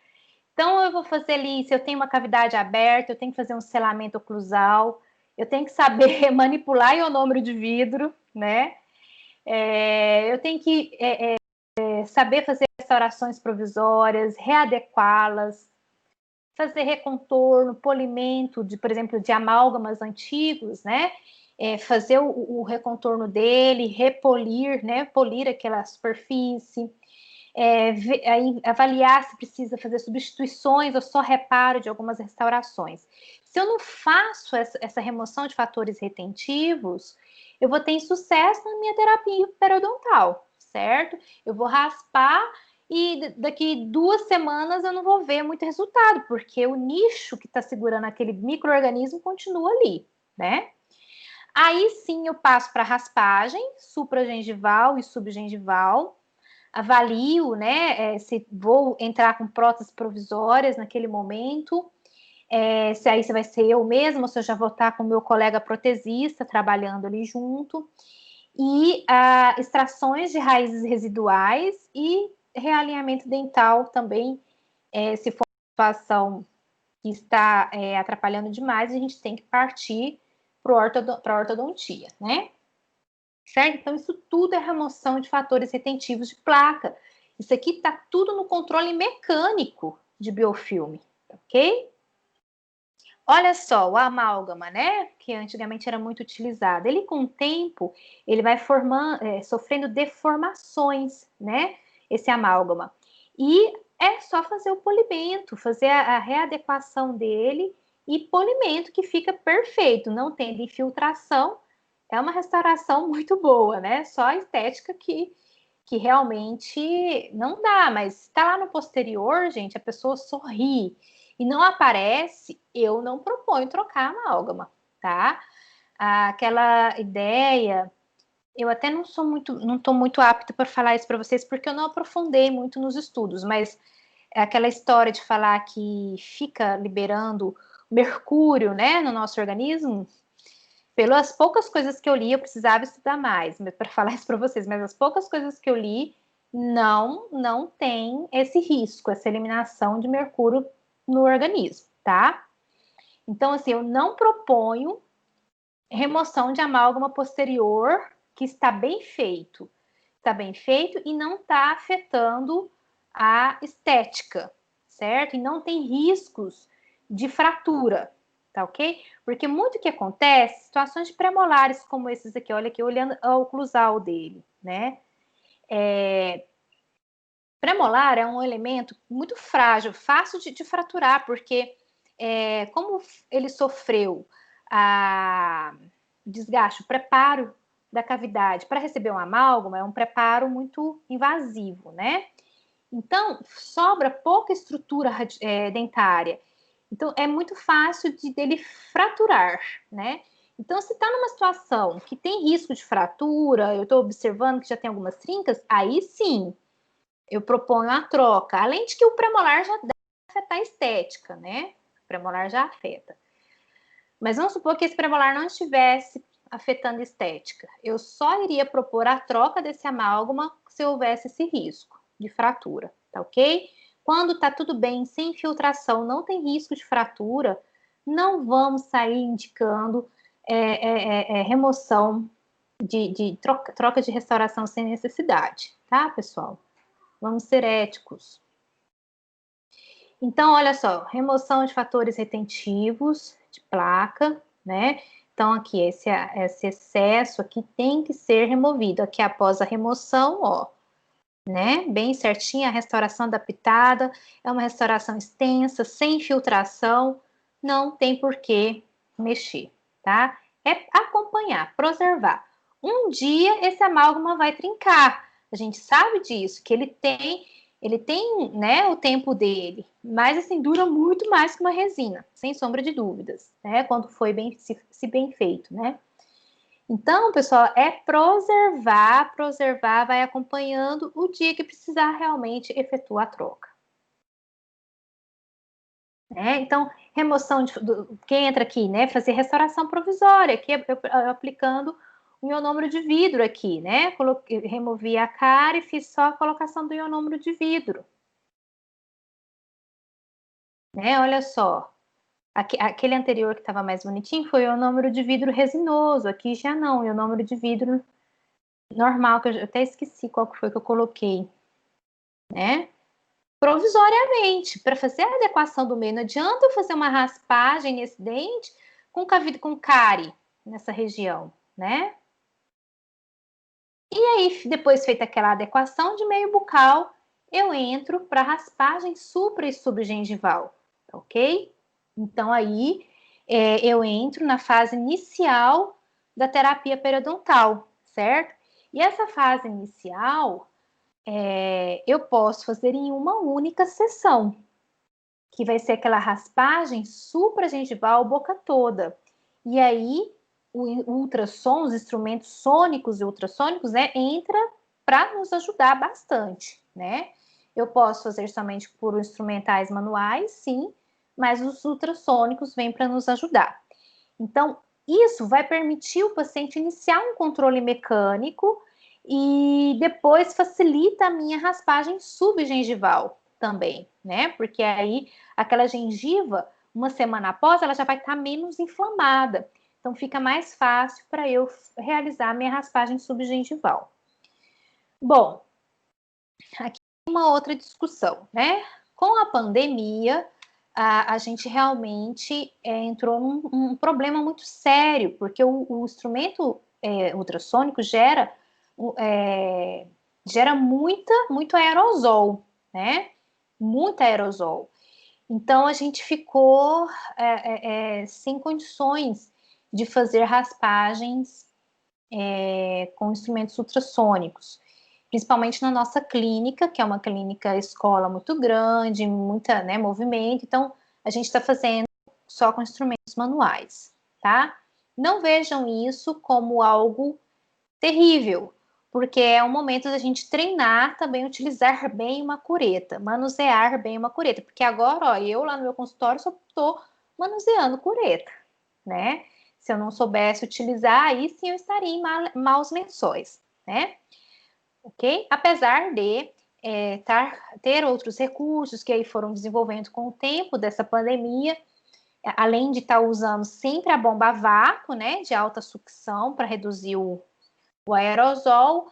Então, eu vou fazer ali, se eu tenho uma cavidade aberta, eu tenho que fazer um selamento oclusal, eu tenho que saber manipular ionômero de vidro, né? Eu tenho que saber fazer restaurações provisórias, readequá-las, fazer recontorno, polimento, por exemplo, de amálgamas antigos, né? Fazer o recontorno dele, repolir, né? Polir aquela superfície, aí avaliar se precisa fazer substituições ou só reparo de algumas restaurações. Se eu não faço essa remoção de fatores retentivos, eu vou ter insucesso na minha terapia periodontal, certo? Eu vou raspar e daqui 2 semanas eu não vou ver muito resultado, porque o nicho que está segurando aquele micro-organismo continua ali, né? Aí sim eu passo para raspagem supragengival e subgengival, avalio, né, se vou entrar com próteses provisórias naquele momento, se aí vai ser eu mesma, ou se eu já vou estar com o meu colega protesista trabalhando ali junto, e extrações de raízes residuais e realinhamento dental também, se for uma situação que está atrapalhando demais, a gente tem que partir para a ortodontia, né? Certo? Então, isso tudo é remoção de fatores retentivos de placa. Isso aqui está tudo no controle mecânico de biofilme, ok? Olha só, o amálgama, né? Que antigamente era muito utilizado. Ele, com o tempo, ele vai sofrendo deformações, né? Esse amálgama. E é só fazer o polimento, fazer a readequação dele e polimento que fica perfeito, não tendo infiltração. É uma restauração muito boa, né? Só a estética que realmente não dá, mas está lá no posterior, gente, a pessoa sorri e não aparece, eu não proponho trocar a amálgama, tá? Aquela ideia, eu até não estou muito apta para falar isso para vocês, porque eu não aprofundei muito nos estudos, mas é aquela história de falar que fica liberando mercúrio, né, no nosso organismo. Pelas poucas coisas que eu li, eu precisava estudar mais para falar isso para vocês, mas as poucas coisas que eu li não tem esse risco, essa eliminação de mercúrio no organismo, tá? Então, assim, eu não proponho remoção de amálgama posterior que está bem feito. Está bem feito e não está afetando a estética, certo? E não tem riscos de fratura, tá ok? Porque muito que acontece, situações de premolares como esses aqui, olha aqui, olhando a oclusal dele, né? Premolar é um elemento muito frágil, fácil de fraturar, porque como ele sofreu a desgaste, o preparo da cavidade para receber um amálgama, é um preparo muito invasivo, né? Então, sobra pouca estrutura dentária. Então, é muito fácil dele fraturar, né? Então, se está numa situação que tem risco de fratura, eu estou observando que já tem algumas trincas, aí sim, eu proponho a troca. Além de que o premolar já deve afetar a estética, né? O premolar já afeta. Mas vamos supor que esse premolar não estivesse afetando a estética. Eu só iria propor a troca desse amálgama se houvesse esse risco de fratura, tá ok? Quando tá tudo bem, sem infiltração, não tem risco de fratura, não vamos sair indicando remoção de troca de restauração sem necessidade, tá, pessoal? Vamos ser éticos. Então, olha só, remoção de fatores retentivos de placa, né? Então, aqui, esse excesso aqui tem que ser removido. Aqui, após a remoção, ó, né? Bem certinha, a restauração adaptada, é uma restauração extensa, sem filtração, não tem por que mexer, tá? É acompanhar, preservar. Um dia esse amálgama vai trincar, a gente sabe disso, que ele tem, né, o tempo dele, mas assim, dura muito mais que uma resina, sem sombra de dúvidas, né? Quando foi se bem feito, né? Então, pessoal, é preservar, vai acompanhando o dia que precisar realmente efetuar a troca. Né? Então, remoção quem entra aqui, né? Fazer restauração provisória, aqui eu aplicando o ionômero de vidro aqui, né? Removi a cara e fiz só a colocação do ionômero de vidro. Né? Olha só. Aquele anterior que estava mais bonitinho foi o ionômero de vidro resinoso. Aqui já não, o ionômero de vidro normal, que eu até esqueci qual que foi que eu coloquei, né? Provisoriamente, para fazer a adequação do meio. Não adianta eu fazer uma raspagem nesse dente com cárie nessa região, né? E aí, depois feita aquela adequação de meio bucal, eu entro para raspagem supra e subgengival, ok? Então, aí, eu entro na fase inicial da terapia periodontal, certo? E essa fase inicial, eu posso fazer em uma única sessão, que vai ser aquela raspagem supragengival boca toda. E aí, o ultrassom, os instrumentos sônicos e ultrassônicos, né, entra para nos ajudar bastante, né? Eu posso fazer somente por instrumentais manuais, sim, mas os ultrassônicos vêm para nos ajudar. Então, isso vai permitir o paciente iniciar um controle mecânico e depois facilita a minha raspagem subgengival também, né? Porque aí aquela gengiva, uma semana após, ela já vai estar menos inflamada. Então fica mais fácil para eu realizar a minha raspagem subgengival. Bom, aqui uma outra discussão, né? Com a pandemia, a gente realmente entrou num problema muito sério, porque o instrumento ultrassônico gera muito aerosol, né? Muito aerosol. Então, a gente ficou sem condições de fazer raspagens com instrumentos ultrassônicos, principalmente na nossa clínica, que é uma clínica escola muito grande, muita, né, movimento, então a gente está fazendo só com instrumentos manuais, tá? Não vejam isso como algo terrível, porque é um momento da gente treinar também, utilizar bem uma cureta, manusear bem uma cureta, porque agora, ó, eu lá no meu consultório só estou manuseando cureta, né? Se eu não soubesse utilizar, aí sim eu estaria em maus lençóis, né? Ok? Apesar de ter outros recursos que aí foram desenvolvendo com o tempo dessa pandemia, além de estar usando sempre a bomba a vácuo, né, de alta sucção para reduzir O aerosol,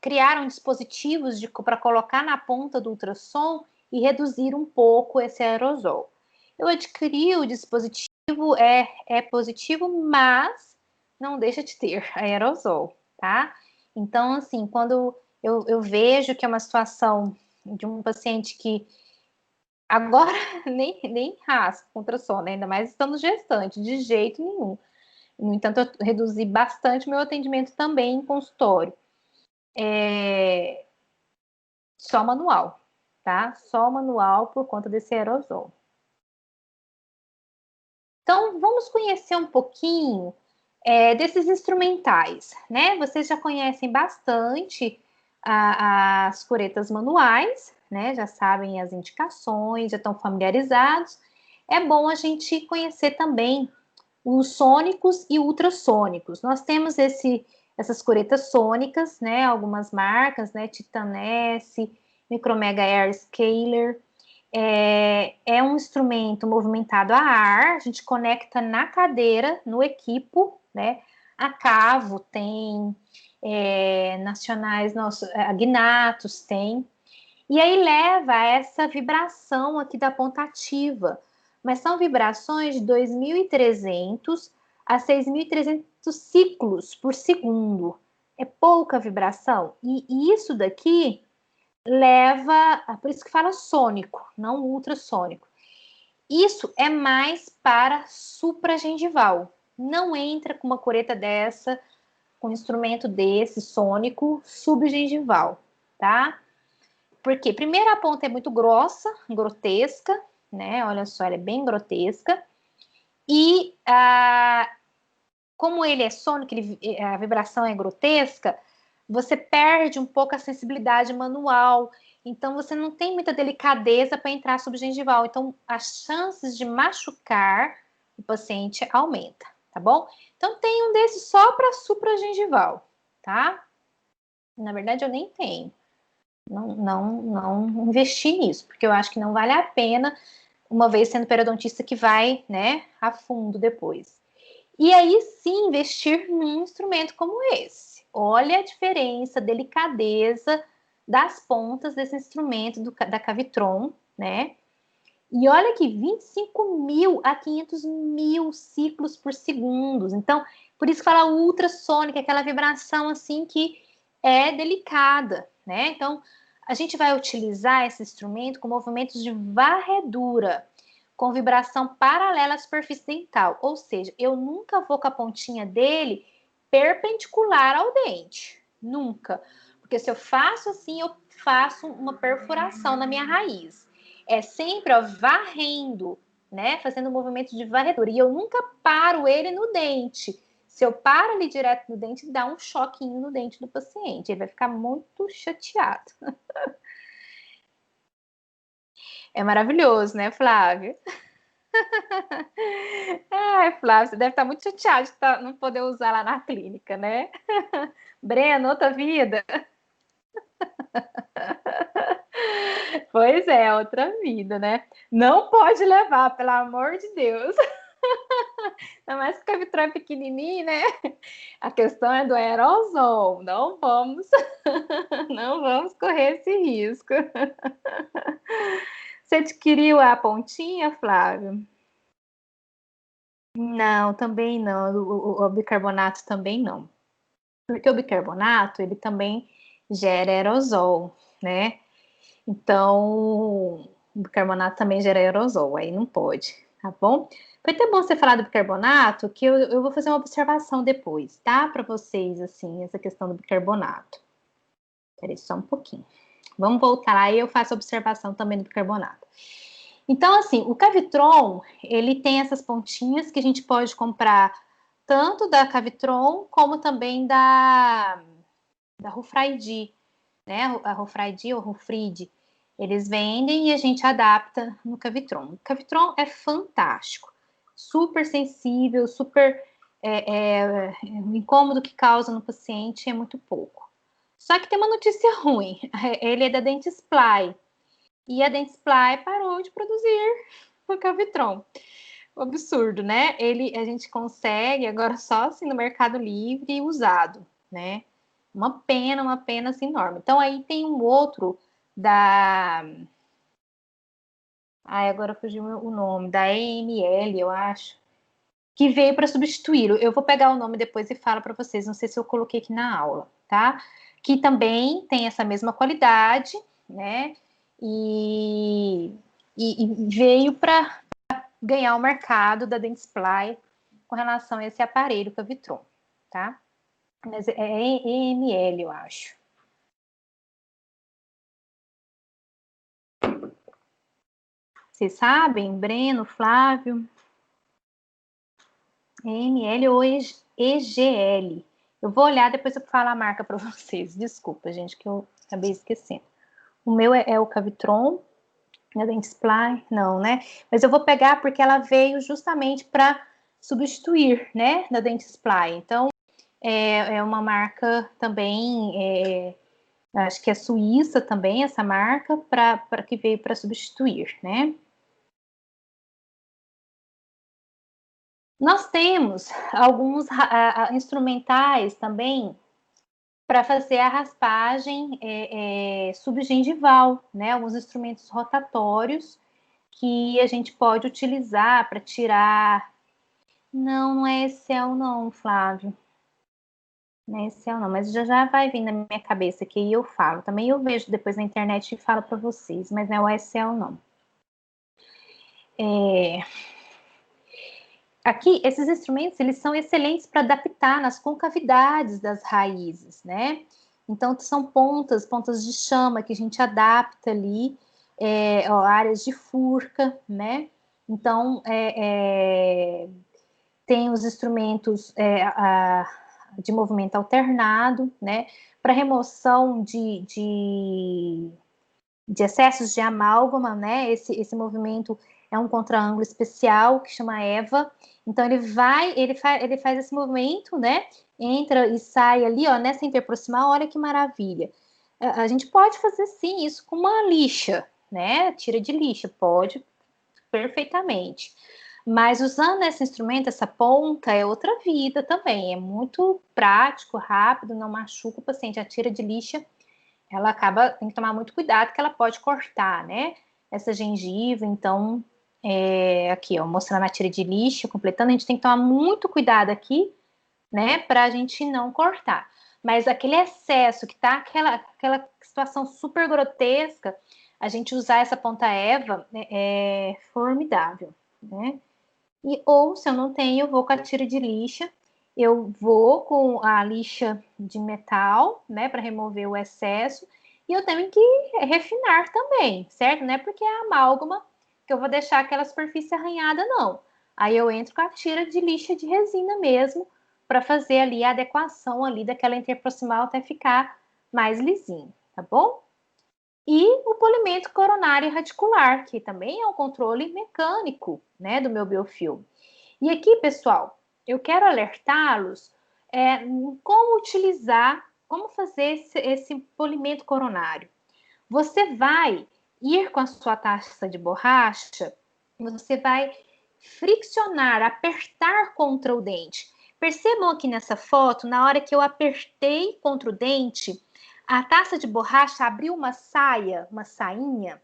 criaram dispositivos para colocar na ponta do ultrassom e reduzir um pouco esse aerosol. Eu adquiri o dispositivo, é positivo, mas não deixa de ter aerosol, tá? Então, assim, quando eu vejo que é uma situação de um paciente que agora nem raspa com ultrassom, né? Ainda mais estando gestante, de jeito nenhum. No entanto, eu reduzi bastante meu atendimento também em consultório. Só manual, tá? Só manual por conta desse aerosol. Então, vamos conhecer um pouquinho desses instrumentais, né? Vocês já conhecem bastante as curetas manuais, né? Já sabem as indicações, já estão familiarizados. É bom a gente conhecer também os sônicos e ultrassônicos. Nós temos essas curetas sônicas, né? Algumas marcas, né? Titan S, Micromega Air Scaler. É um instrumento movimentado a ar, a gente conecta na cadeira, no equipo, né? A Cavo tem, nacionais, a Gnatus tem, e aí leva a essa vibração aqui da ponta ativa, mas são vibrações de 2.300 a 6.300 ciclos por segundo. É pouca vibração, e isso daqui leva, por isso que fala sônico, não ultrassônico. Isso é mais para supragengival. Não entra com uma cureta dessa, com um instrumento desse sônico subgengival, tá? Porque primeiro a ponta é muito grossa, grotesca, né? Olha só, ela é bem grotesca. E como ele é sônico, a vibração é grotesca, você perde um pouco a sensibilidade manual. Então, você não tem muita delicadeza para entrar subgengival. Então, as chances de machucar o paciente aumenta, tá bom? Então, tem um desses só para supragengival, tá? Na verdade, eu nem tenho. Não investi nisso, porque eu acho que não vale a pena, uma vez sendo periodontista que vai, né, a fundo depois. E aí sim investir num instrumento como esse. Olha a diferença, a delicadeza das pontas desse instrumento da Cavitron, né? E olha que 25.000 a 500.000 ciclos por segundo. Então, por isso que fala ultrassônica, aquela vibração assim que é delicada, né? Então, a gente vai utilizar esse instrumento com movimentos de varredura, com vibração paralela à superfície dental. Ou seja, eu nunca vou com a pontinha dele perpendicular ao dente. Nunca. Porque se eu faço assim, eu faço uma perfuração na minha raiz. É sempre, ó, varrendo, né? Fazendo um movimento de varredura. E eu nunca paro ele no dente. Se eu paro ali direto no dente, dá um choquinho no dente do paciente. Ele vai ficar muito chateado. É maravilhoso, né, Flávio? Ai, Flávio, você deve estar muito chateado de não poder usar lá na clínica, né? Breno, outra vida. Pois é, outra vida, né? Não pode levar, pelo amor de Deus. Ainda mais que o Cavitron é pequenininho, né? A questão é do aerosol. Não vamos, não vamos correr esse risco. Você adquiriu a pontinha, Flávio? Não, também não. O bicarbonato também não. Porque o bicarbonato, ele também gera aerosol, né? Então, o bicarbonato também gera aerosol, aí não pode, tá bom? Foi até bom você falar do bicarbonato, que eu vou fazer uma observação depois, tá? Para vocês, assim, essa questão do bicarbonato. Espera aí só um pouquinho. Vamos voltar lá e eu faço a observação também do bicarbonato. Então, assim, o Cavitron, ele tem essas pontinhas que a gente pode comprar tanto da Cavitron como também da Rufraidi, né? A Rufraidi ou Rufride. Eles vendem e a gente adapta no Cavitron. O Cavitron é fantástico, super sensível, super o incômodo que causa no paciente é muito pouco. Só que tem uma notícia ruim, ele é da Dentsply, e a Dentsply parou de produzir o Cavitron. Absurdo, né? A gente consegue agora só assim no Mercado Livre usado. né? Uma pena assim, enorme. Então, aí tem um outro da... Ai, agora fugiu o nome, da EML, eu acho, que veio para substituir. Eu vou pegar o nome depois e falo para vocês, não sei se eu coloquei aqui na aula, tá? Que também tem essa mesma qualidade, né? E veio para ganhar o mercado da Dentsply com relação a esse aparelho Cavitron, tá? Mas é EML, eu acho. Vocês sabem? Breno, Flávio? EML ou EGL? Eu vou olhar, depois eu falo a marca para vocês. Desculpa, gente, que eu acabei esquecendo. O meu é o Cavitron, a Dentsply, não, né? Mas eu vou pegar porque ela veio justamente para substituir, né, da Dentsply. Então, é uma marca também, acho que é suíça também, essa marca, para que veio para substituir, né? Nós temos alguns instrumentais também para fazer a raspagem subgengival, né? Alguns instrumentos rotatórios que a gente pode utilizar para tirar. Não, não é Excel, não, Flávio. Não é Excel, não, mas já vai vir na minha cabeça que eu falo. Também eu vejo depois na internet e falo para vocês, mas não é o Excel, não. Aqui, esses instrumentos, eles são excelentes para adaptar nas concavidades das raízes, né? Então, são pontas de chama que a gente adapta ali, áreas de furca, né? Então, tem os instrumentos de movimento alternado, né? Para remoção de excessos de amálgama, né? Esse movimento é um contraângulo especial que chama EVA. Então ele faz esse movimento, né? Entra e sai ali, ó, nessa interproximal. Olha que maravilha. A gente pode fazer sim isso com uma lixa, né? Tira de lixa, pode perfeitamente. Mas usando esse instrumento, essa ponta, é outra vida também. É muito prático, rápido, não machuca o paciente. A tira de lixa, ela acaba, tem que tomar muito cuidado, que ela pode cortar, né? Essa gengiva, então, aqui, ó, mostrando a tira de lixa, completando, a gente tem que tomar muito cuidado aqui, né? Pra gente não cortar. Mas aquele excesso que tá aquela situação super grotesca, a gente usar essa ponta Eva é formidável, né? Ou, se eu não tenho, eu vou com a tira de lixa, eu vou com a lixa de metal, né, para remover o excesso, e eu tenho que refinar também, certo? Não é porque é amálgama que eu vou deixar aquela superfície arranhada, não. Aí eu entro com a tira de lixa de resina mesmo, para fazer ali a adequação ali daquela interproximal até ficar mais lisinho, tá bom? E o polimento coronário radicular, que também é um controle mecânico, né, do meu biofilme. E aqui, pessoal, eu quero alertá-los como utilizar, como fazer esse polimento coronário. Você vai ir com a sua taça de borracha, você vai friccionar, apertar contra o dente. Percebam aqui nessa foto, na hora que eu apertei contra o dente, a taça de borracha abriu uma saia, uma sainha.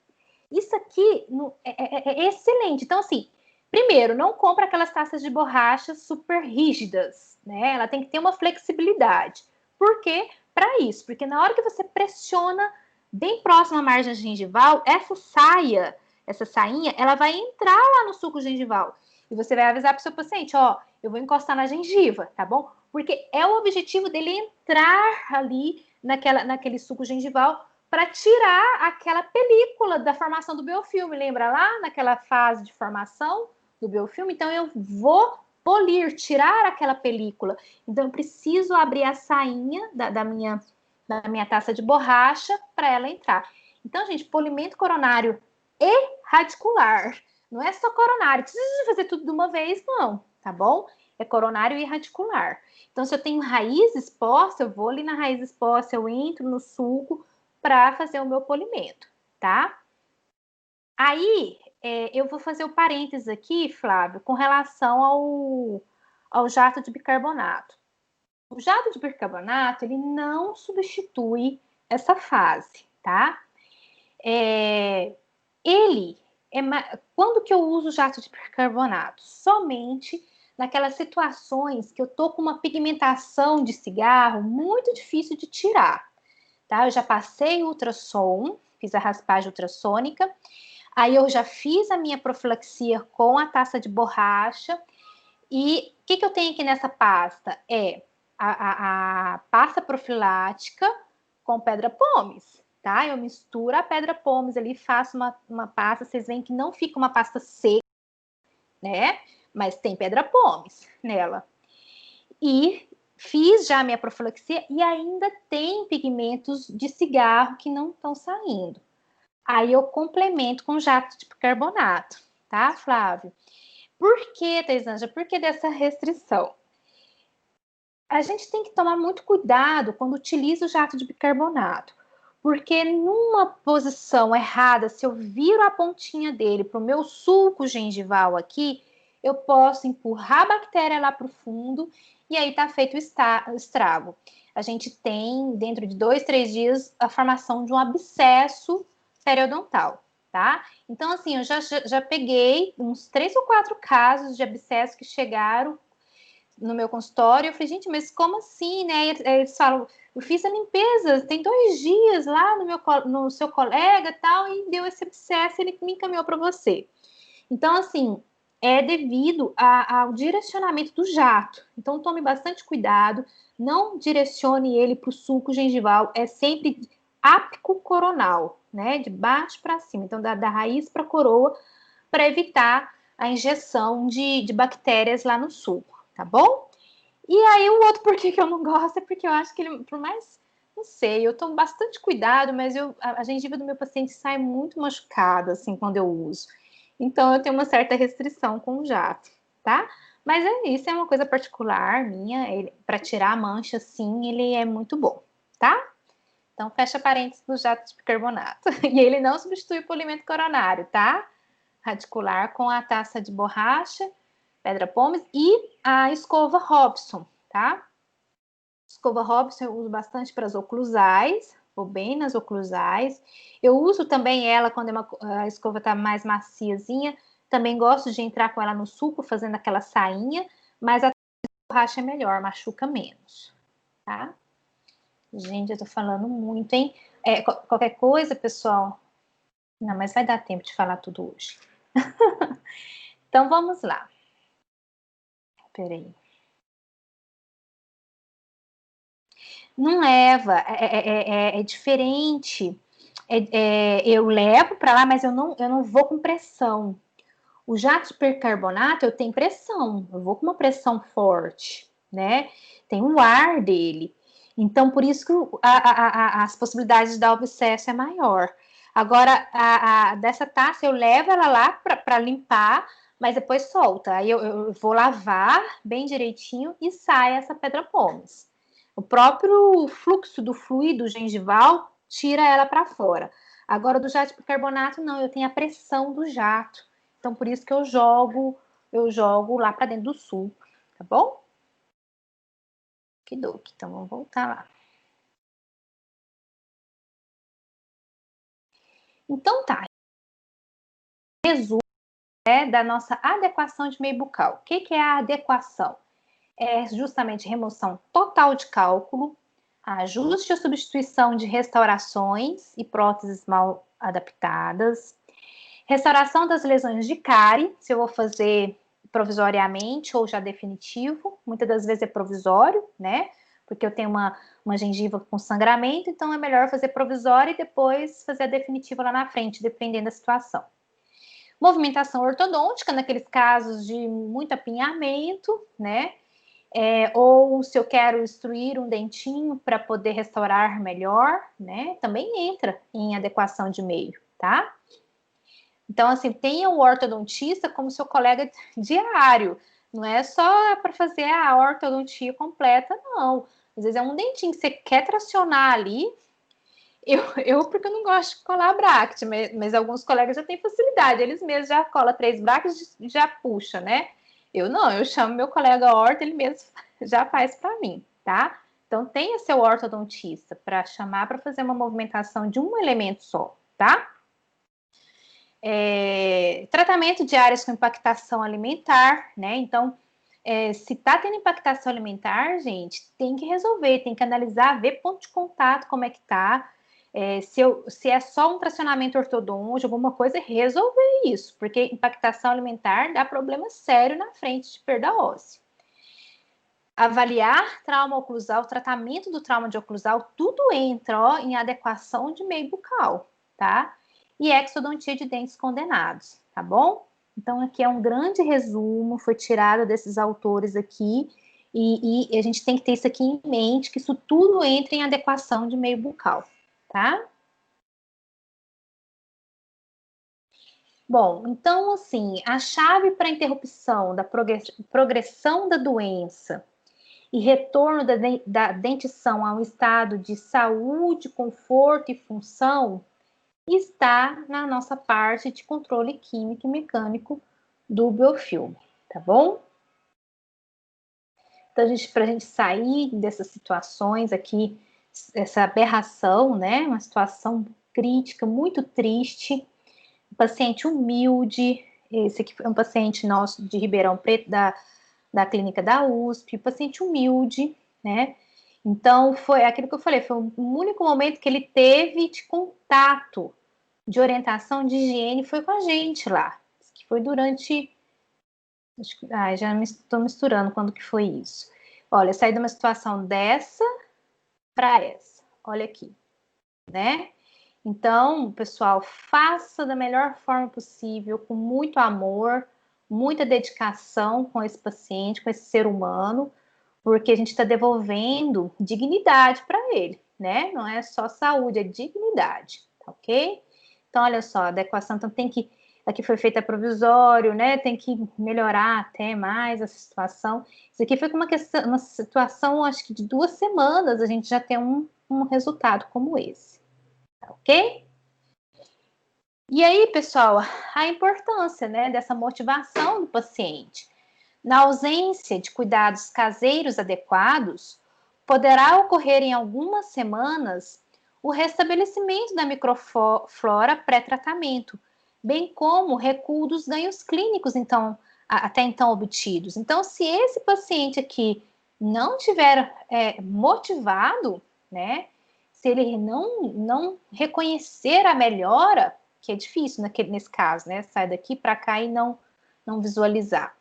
Isso aqui é excelente. Então, assim, primeiro, não compra aquelas taças de borracha super rígidas, né? Ela tem que ter uma flexibilidade. Por quê? Para isso, porque na hora que você pressiona bem próximo à margem gengival, essa sainha, ela vai entrar lá no suco gengival. E você vai avisar para o seu paciente, ó, eu vou encostar na gengiva, tá bom? Porque é o objetivo dele entrar ali naquele suco gengival para tirar aquela película da formação do biofilme. Lembra lá naquela fase de formação do biofilme? Então eu vou polir, tirar aquela película. Então eu preciso abrir a sainha da minha taça de borracha para ela entrar. Então, gente, polimento coronário e radicular. Não é só coronário, precisa fazer tudo de uma vez, não, tá bom? É coronário e radicular. Então, se eu tenho raiz exposta, eu vou ali na raiz exposta, eu entro no sulco para fazer o meu polimento, tá? Aí, eu vou fazer o parênteses aqui, Flávio, com relação ao jato de bicarbonato. O jato de bicarbonato, ele não substitui essa fase, tá? Ele quando que eu uso jato de bicarbonato? Somente naquelas situações que eu tô com uma pigmentação de cigarro muito difícil de tirar, tá? Eu já passei ultrassom, fiz a raspagem ultrassônica, aí eu já fiz a minha profilaxia com a taça de borracha. E o que eu tenho aqui nessa pasta? É a pasta profilática com pedra pomes, tá? Eu misturo a pedra pomes ali, faço uma pasta, vocês veem que não fica uma pasta seca, né? Mas tem pedra pomes nela. E fiz já a minha profilaxia e ainda tem pigmentos de cigarro que não estão saindo. Aí eu complemento com jato de bicarbonato, tá, Flávio? Por que, Teisângela? Por que dessa restrição? A gente tem que tomar muito cuidado quando utiliza o jato de bicarbonato, porque numa posição errada, se eu viro a pontinha dele para o meu suco gengival aqui, eu posso empurrar a bactéria lá para o fundo e aí tá feito o estrago. A gente tem, dentro de 2, 3 dias, a formação de um abscesso periodontal, tá? Então, assim, eu já peguei uns 3 ou 4 casos de abscesso que chegaram no meu consultório. Eu falei, gente, mas como assim, né? Eles falam, eu fiz a limpeza, tem 2 dias lá no seu colega tal, e deu esse abscesso, ele me encaminhou para você. Então, assim, é devido ao direcionamento do jato. Então, tome bastante cuidado, não direcione ele para o sulco gengival, é sempre ápico coronal, né? De baixo para cima, então da raiz para a coroa, para evitar a injeção de bactérias lá no sulco, tá bom? E aí, o outro porquê que eu não gosto é porque eu acho que ele, por mais, não sei, eu tomo bastante cuidado, mas a gengiva do meu paciente sai muito machucada, assim, quando eu uso. Então, eu tenho uma certa restrição com o jato, tá? Mas é isso, é uma coisa particular minha, para tirar a mancha, sim, ele é muito bom, tá? Então, fecha parênteses do jato de bicarbonato. E ele não substitui o polimento coronário, tá? Radicular com a taça de borracha, pedra pomes e a escova Robson, tá? Escova Robson eu uso bastante para as oclusais, vou bem nas oclusais. Eu uso também ela quando a escova tá mais maciazinha. Também gosto de entrar com ela no suco, fazendo aquela sainha, mas a borracha é melhor, machuca menos, tá? Gente, eu tô falando muito, hein? Qualquer coisa, pessoal. Não, mas vai dar tempo de falar tudo hoje. Então, vamos lá. Peraí. Não leva, é diferente. Eu levo para lá, mas eu não vou com pressão. O jato de percarbonato, eu tenho pressão, eu vou com uma pressão forte, né? Tem o ar dele. Então, por isso que as possibilidades de dar abscesso é maior. Agora, dessa taça, eu levo ela lá para limpar, mas depois solta. Aí eu vou lavar bem direitinho e sai essa pedra pomes. O próprio fluxo do fluido gengival tira ela para fora. Agora, do jato de bicarbonato, não, eu tenho a pressão do jato. Então, por isso que eu jogo lá para dentro do suco, tá bom? Que doque. Então, vamos voltar lá. Então, tá. Resumo, da nossa adequação de meio bucal. O que é a adequação? É justamente remoção total de cálculo, ajuste ou substituição de restaurações e próteses mal adaptadas, restauração das lesões de cárie, se eu vou fazer provisoriamente ou já definitivo, muitas das vezes é provisório, né? Porque eu tenho uma gengiva com sangramento, então é melhor fazer provisório e depois fazer a definitiva lá na frente, dependendo da situação. Movimentação ortodôntica, naqueles casos de muito apinhamento, né? Ou se eu quero extruir um dentinho para poder restaurar melhor, né? Também entra em adequação de meio, tá? Então, assim, tenha o ortodontista como seu colega diário. Não é só para fazer a ortodontia completa, não. Às vezes é um dentinho que você quer tracionar ali. Porque eu não gosto de colar bracket, mas alguns colegas já têm facilidade. Eles mesmos já colam 3 brackets e já puxa, né? Eu não, eu chamo meu colega orto, ele mesmo já faz para mim. tá? Então, tenha seu ortodontista para chamar para fazer uma movimentação de um elemento só, tá? Tratamento de áreas com impactação alimentar, né? Então, se tá tendo impactação alimentar, gente, tem que resolver, tem que analisar, ver ponto de contato, como é que tá. Se é só um tracionamento ortodôntico, alguma coisa, resolver isso, porque impactação alimentar dá problema sério na frente de perda óssea. Avaliar trauma oclusal, tratamento do trauma de oclusal, tudo entra, ó, em adequação de meio bucal, tá? E exodontia de dentes condenados, tá bom? Então, aqui é um grande resumo, foi tirado desses autores aqui, e a gente tem que ter isso aqui em mente, que isso tudo entra em adequação de meio bucal, tá? Bom, então, assim, a chave para interrupção da progressão da doença e retorno da dentição a um estado de saúde, conforto e função está na nossa parte de controle químico e mecânico do biofilme, tá bom? Então, para a gente sair dessas situações aqui, essa aberração, né? Uma situação crítica, muito triste, um paciente humilde, esse aqui é um paciente nosso de Ribeirão Preto, da clínica da USP, paciente humilde, né? Então, foi aquilo que eu falei, foi o único momento que ele teve de contato, de orientação de higiene, foi com a gente lá, que foi durante... já estou misturando quando que foi isso. Olha, eu saí de uma situação dessa para essa, olha aqui, né? Então, pessoal, faça da melhor forma possível, com muito amor, muita dedicação com esse paciente, com esse ser humano, porque a gente está devolvendo dignidade para ele, né? Não é só saúde, é dignidade, tá ok? Então, olha só, a adequação então, tem que... Aqui foi feita provisório, né? Tem que melhorar até mais essa situação. Isso aqui foi uma situação, acho que de 2 semanas, a gente já tem um resultado como esse, tá ok? E aí, pessoal, a importância, né, dessa motivação do paciente. Na ausência de cuidados caseiros adequados, poderá ocorrer em algumas semanas o restabelecimento da microflora pré-tratamento, bem como o recuo dos ganhos clínicos até então obtidos. Então, se esse paciente aqui não tiver motivado, né, se ele não reconhecer a melhora, que é difícil nesse caso, né, sai daqui para cá e não visualizar.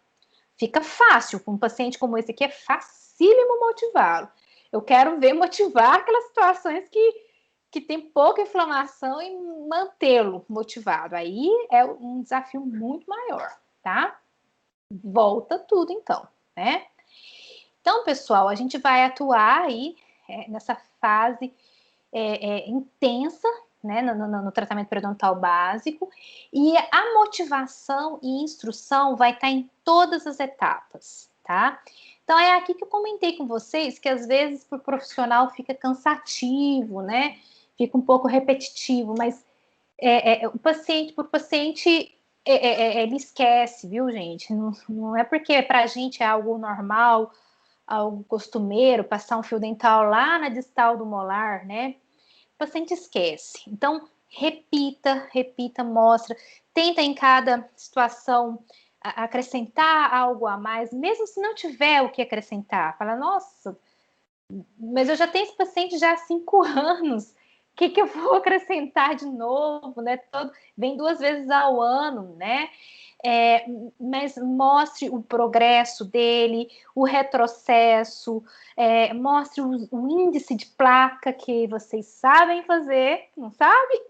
Fica fácil, com um paciente como esse aqui é facílimo motivá-lo. Eu quero ver motivar aquelas situações que tem pouca inflamação e mantê-lo motivado. Aí é um desafio muito maior, tá? Volta tudo então, né? Então, pessoal, a gente vai atuar aí nessa fase intensa, né, no tratamento periodontal básico, e a motivação e instrução vai estar em todas as etapas, tá? Então, é aqui que eu comentei com vocês que às vezes para o profissional fica cansativo, né? Fica um pouco repetitivo, mas o paciente, ele esquece, viu, gente? Não é porque para a gente é algo normal, algo costumeiro, passar um fio dental lá na distal do molar, né? O paciente esquece. Então, repita, mostra. Tenta em cada situação acrescentar algo a mais, mesmo se não tiver o que acrescentar. Fala, nossa, mas eu já tenho esse paciente já há 5 anos. O que eu vou acrescentar de novo, né? Vem 2 vezes ao ano, né? Mas mostre o progresso dele, o retrocesso, mostre o índice de placa que vocês sabem fazer, não sabe?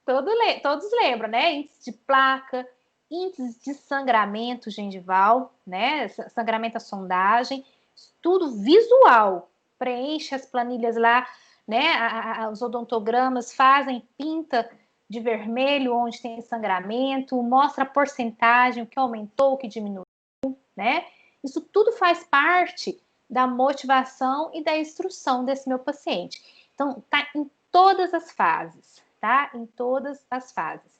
Todos lembram, né? Índice de placa, índice de sangramento gengival, né? Sangramento à sondagem, tudo visual. Preenche as planilhas lá, né? Os odontogramas fazem pinta de vermelho onde tem sangramento, mostra a porcentagem, o que aumentou, o que diminuiu, né? Isso tudo faz parte da motivação e da instrução desse meu paciente. Então, tá em todas as fases, tá? Em todas as fases.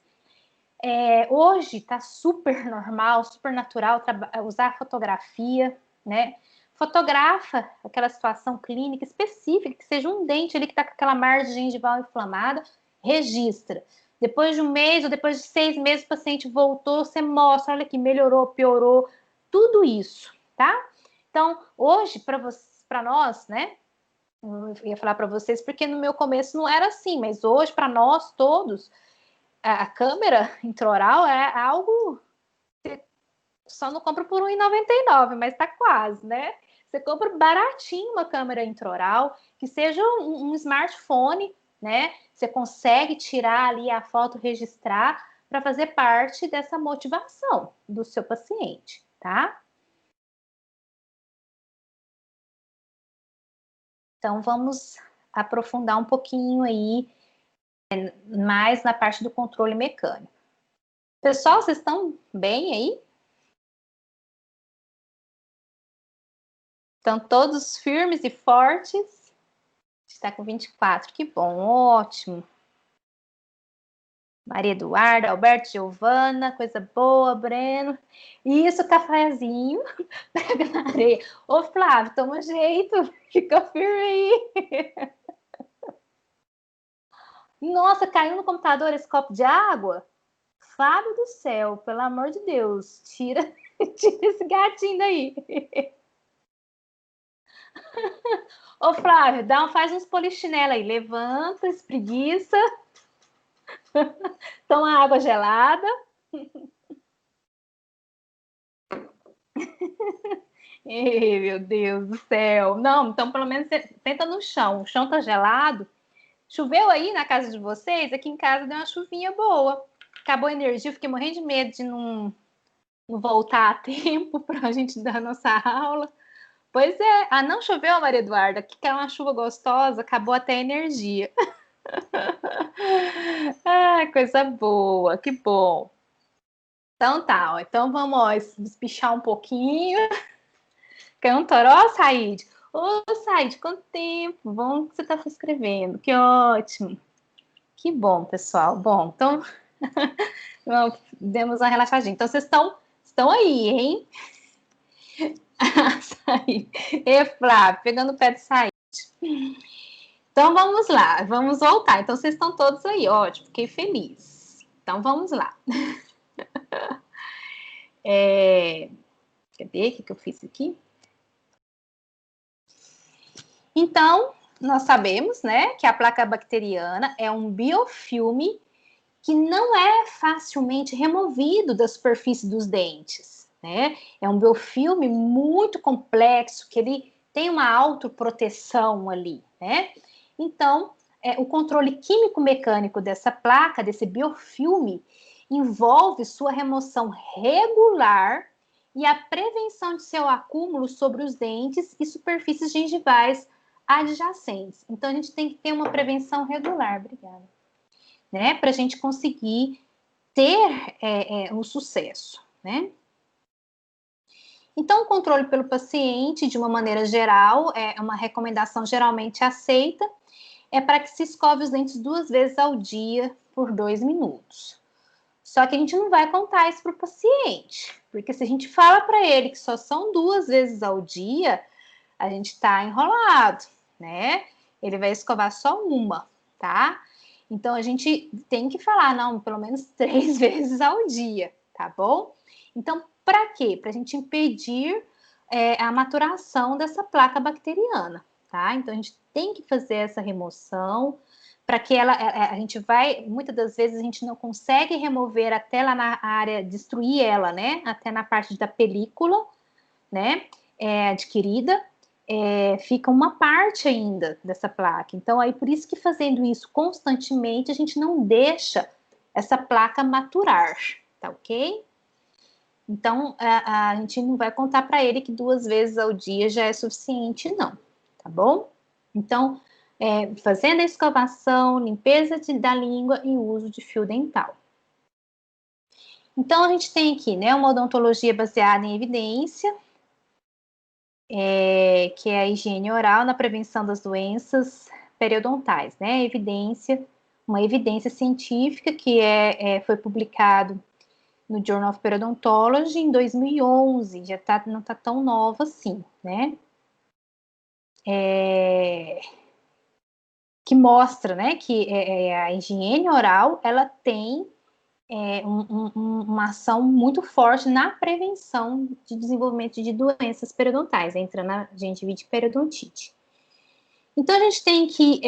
Hoje tá super normal, super natural usar fotografia, né? fotografa aquela situação clínica específica, que seja um dente ali que está com aquela margem gengival inflamada, registra. Depois de um mês ou depois de 6 meses, o paciente voltou, você mostra, olha aqui, melhorou, piorou, tudo isso, tá? Então, hoje, para nós, né? Eu ia falar para vocês, porque no meu começo não era assim, mas hoje, para nós todos, a câmera intraoral é algo que só não compra por R$1,99, mas tá quase, né? Você compra baratinho uma câmera intraoral, que seja um smartphone, né? Você consegue tirar ali a foto, registrar, para fazer parte dessa motivação do seu paciente, tá? Então, vamos aprofundar um pouquinho aí, mais na parte do controle mecânico. Pessoal, vocês estão bem aí? Estão todos firmes e fortes? Está com 24, que bom, ótimo. Maria Eduarda, Alberto, Giovana, coisa boa, Breno. Isso, cafezinho, pega na areia. Ô, Flávio, toma jeito, fica firme aí. Nossa, caiu no computador esse copo de água? Fábio do céu, pelo amor de Deus, tira esse gatinho daí. Ô, Flávio, faz uns polichinelo aí, levanta, espreguiça, toma água gelada. Ei, meu Deus do céu. Não, então pelo menos você senta no chão. O chão tá gelado. Choveu aí na casa de vocês? Aqui em casa deu uma chuvinha boa. Acabou a energia, fiquei morrendo de medo de não voltar a tempo para a gente dar a nossa aula. Pois é. Ah, não choveu, Maria Eduarda? Aqui caiu uma chuva gostosa, acabou até a energia. Ah, coisa boa, que bom. Então tá, ó. Então vamos ó, espichar um pouquinho. Quer um toró, Said? Ô, Said, quanto tempo? Bom que você está se inscrevendo. Que ótimo. Que bom, pessoal. Bom, então demos uma relaxadinha. Então vocês estão aí, hein? Said. E Flávio, pegando o pé de Said. Então vamos lá, vamos voltar. Então vocês estão todos aí, ótimo, fiquei feliz. Então vamos lá. Cadê? O que eu fiz aqui? Então, nós sabemos, né, que a placa bacteriana é um biofilme que não é facilmente removido da superfície dos dentes, né? É um biofilme muito complexo, que ele tem uma autoproteção ali, né? Então, o controle químico-mecânico dessa placa, desse biofilme, envolve sua remoção regular e a prevenção de seu acúmulo sobre os dentes e superfícies gengivais adjacentes. Então, a gente tem que ter uma prevenção regular. Obrigada. Né? Para a gente conseguir ter um sucesso, né? Então, o controle pelo paciente, de uma maneira geral, é uma recomendação geralmente aceita, é para que se escove os dentes 2 vezes ao dia por 2 minutos. Só que a gente não vai contar isso para o paciente, porque se a gente fala para ele que só são 2 vezes ao dia, a gente está enrolado, né? Ele vai escovar só uma, tá? Então a gente tem que falar, não, pelo menos 3 vezes ao dia, tá bom? Então, para quê? Para a gente impedir a maturação dessa placa bacteriana, tá? Então a gente tem que fazer essa remoção para que a gente vai, muitas das vezes a gente não consegue remover até lá na área, destruir ela, né? Até na parte da película, né? Adquirida, fica uma parte ainda dessa placa. Então, aí por isso que fazendo isso constantemente, a gente não deixa essa placa maturar, tá ok? Então, a gente não vai contar para ele que 2 vezes ao dia já é suficiente, não, tá bom? Então, fazendo a escovação, limpeza da língua e uso de fio dental. Então, a gente tem aqui, né, uma odontologia baseada em evidência, que é a higiene oral na prevenção das doenças periodontais, né? Uma evidência científica que foi publicado no Journal of Periodontology em 2011, já não tá tão nova assim, né? Que mostra, né, que a higiene oral, ela tem uma ação muito forte na prevenção de desenvolvimento de doenças periodontais, entrando a gengivite e periodontite. Então, a gente tem que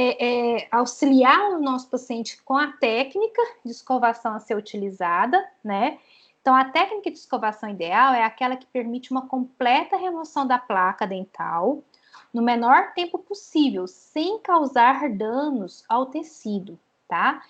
auxiliar o nosso paciente com a técnica de escovação a ser utilizada, né? Então, a técnica de escovação ideal é aquela que permite uma completa remoção da placa dental no menor tempo possível, sem causar danos ao tecido, tá?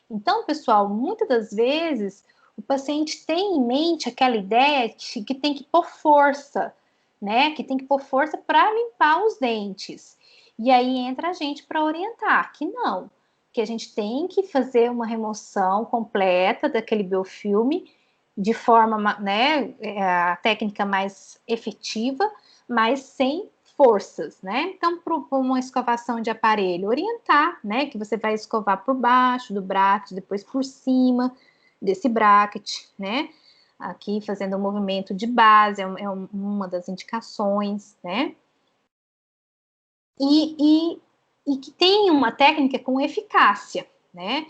Então, pessoal, muitas das vezes o paciente tem em mente aquela ideia que tem que pôr força, né? Que tem que pôr força para limpar os dentes. E aí entra a gente para orientar que não, que a gente tem que fazer uma remoção completa daquele biofilme de forma, né, a técnica mais efetiva, mas sem forças, né? Então, para uma escovação de aparelho, orientar, né, que você vai escovar por baixo do bracket, depois por cima desse bracket, né? Aqui fazendo o movimento de base, uma das indicações, né? E que tem uma técnica com eficácia, né?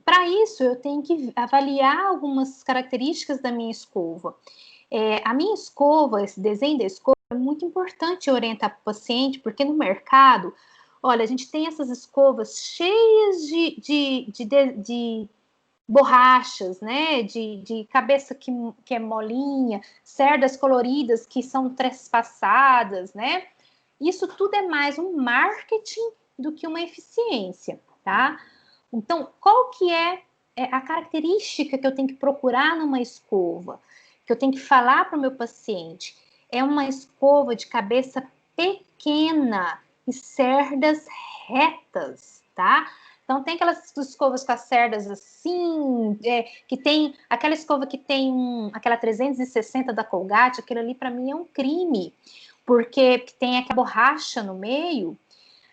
Para isso, eu tenho que avaliar algumas características da minha escova. A minha escova, esse desenho da escova, é muito importante orientar para o paciente, porque no mercado, olha, a gente tem essas escovas cheias de borrachas, né? De cabeça que é molinha, cerdas coloridas que são trespassadas, né? Isso tudo é mais um marketing do que uma eficiência, tá? Então, qual que é a característica que eu tenho que procurar numa escova? Que eu tenho que falar para o meu paciente? É uma escova de cabeça pequena e cerdas retas, tá? Então, tem aquelas escovas com as cerdas assim, que tem aquela escova que tem aquela 360 da Colgate, aquilo ali para mim é um crime, porque tem aquela borracha no meio,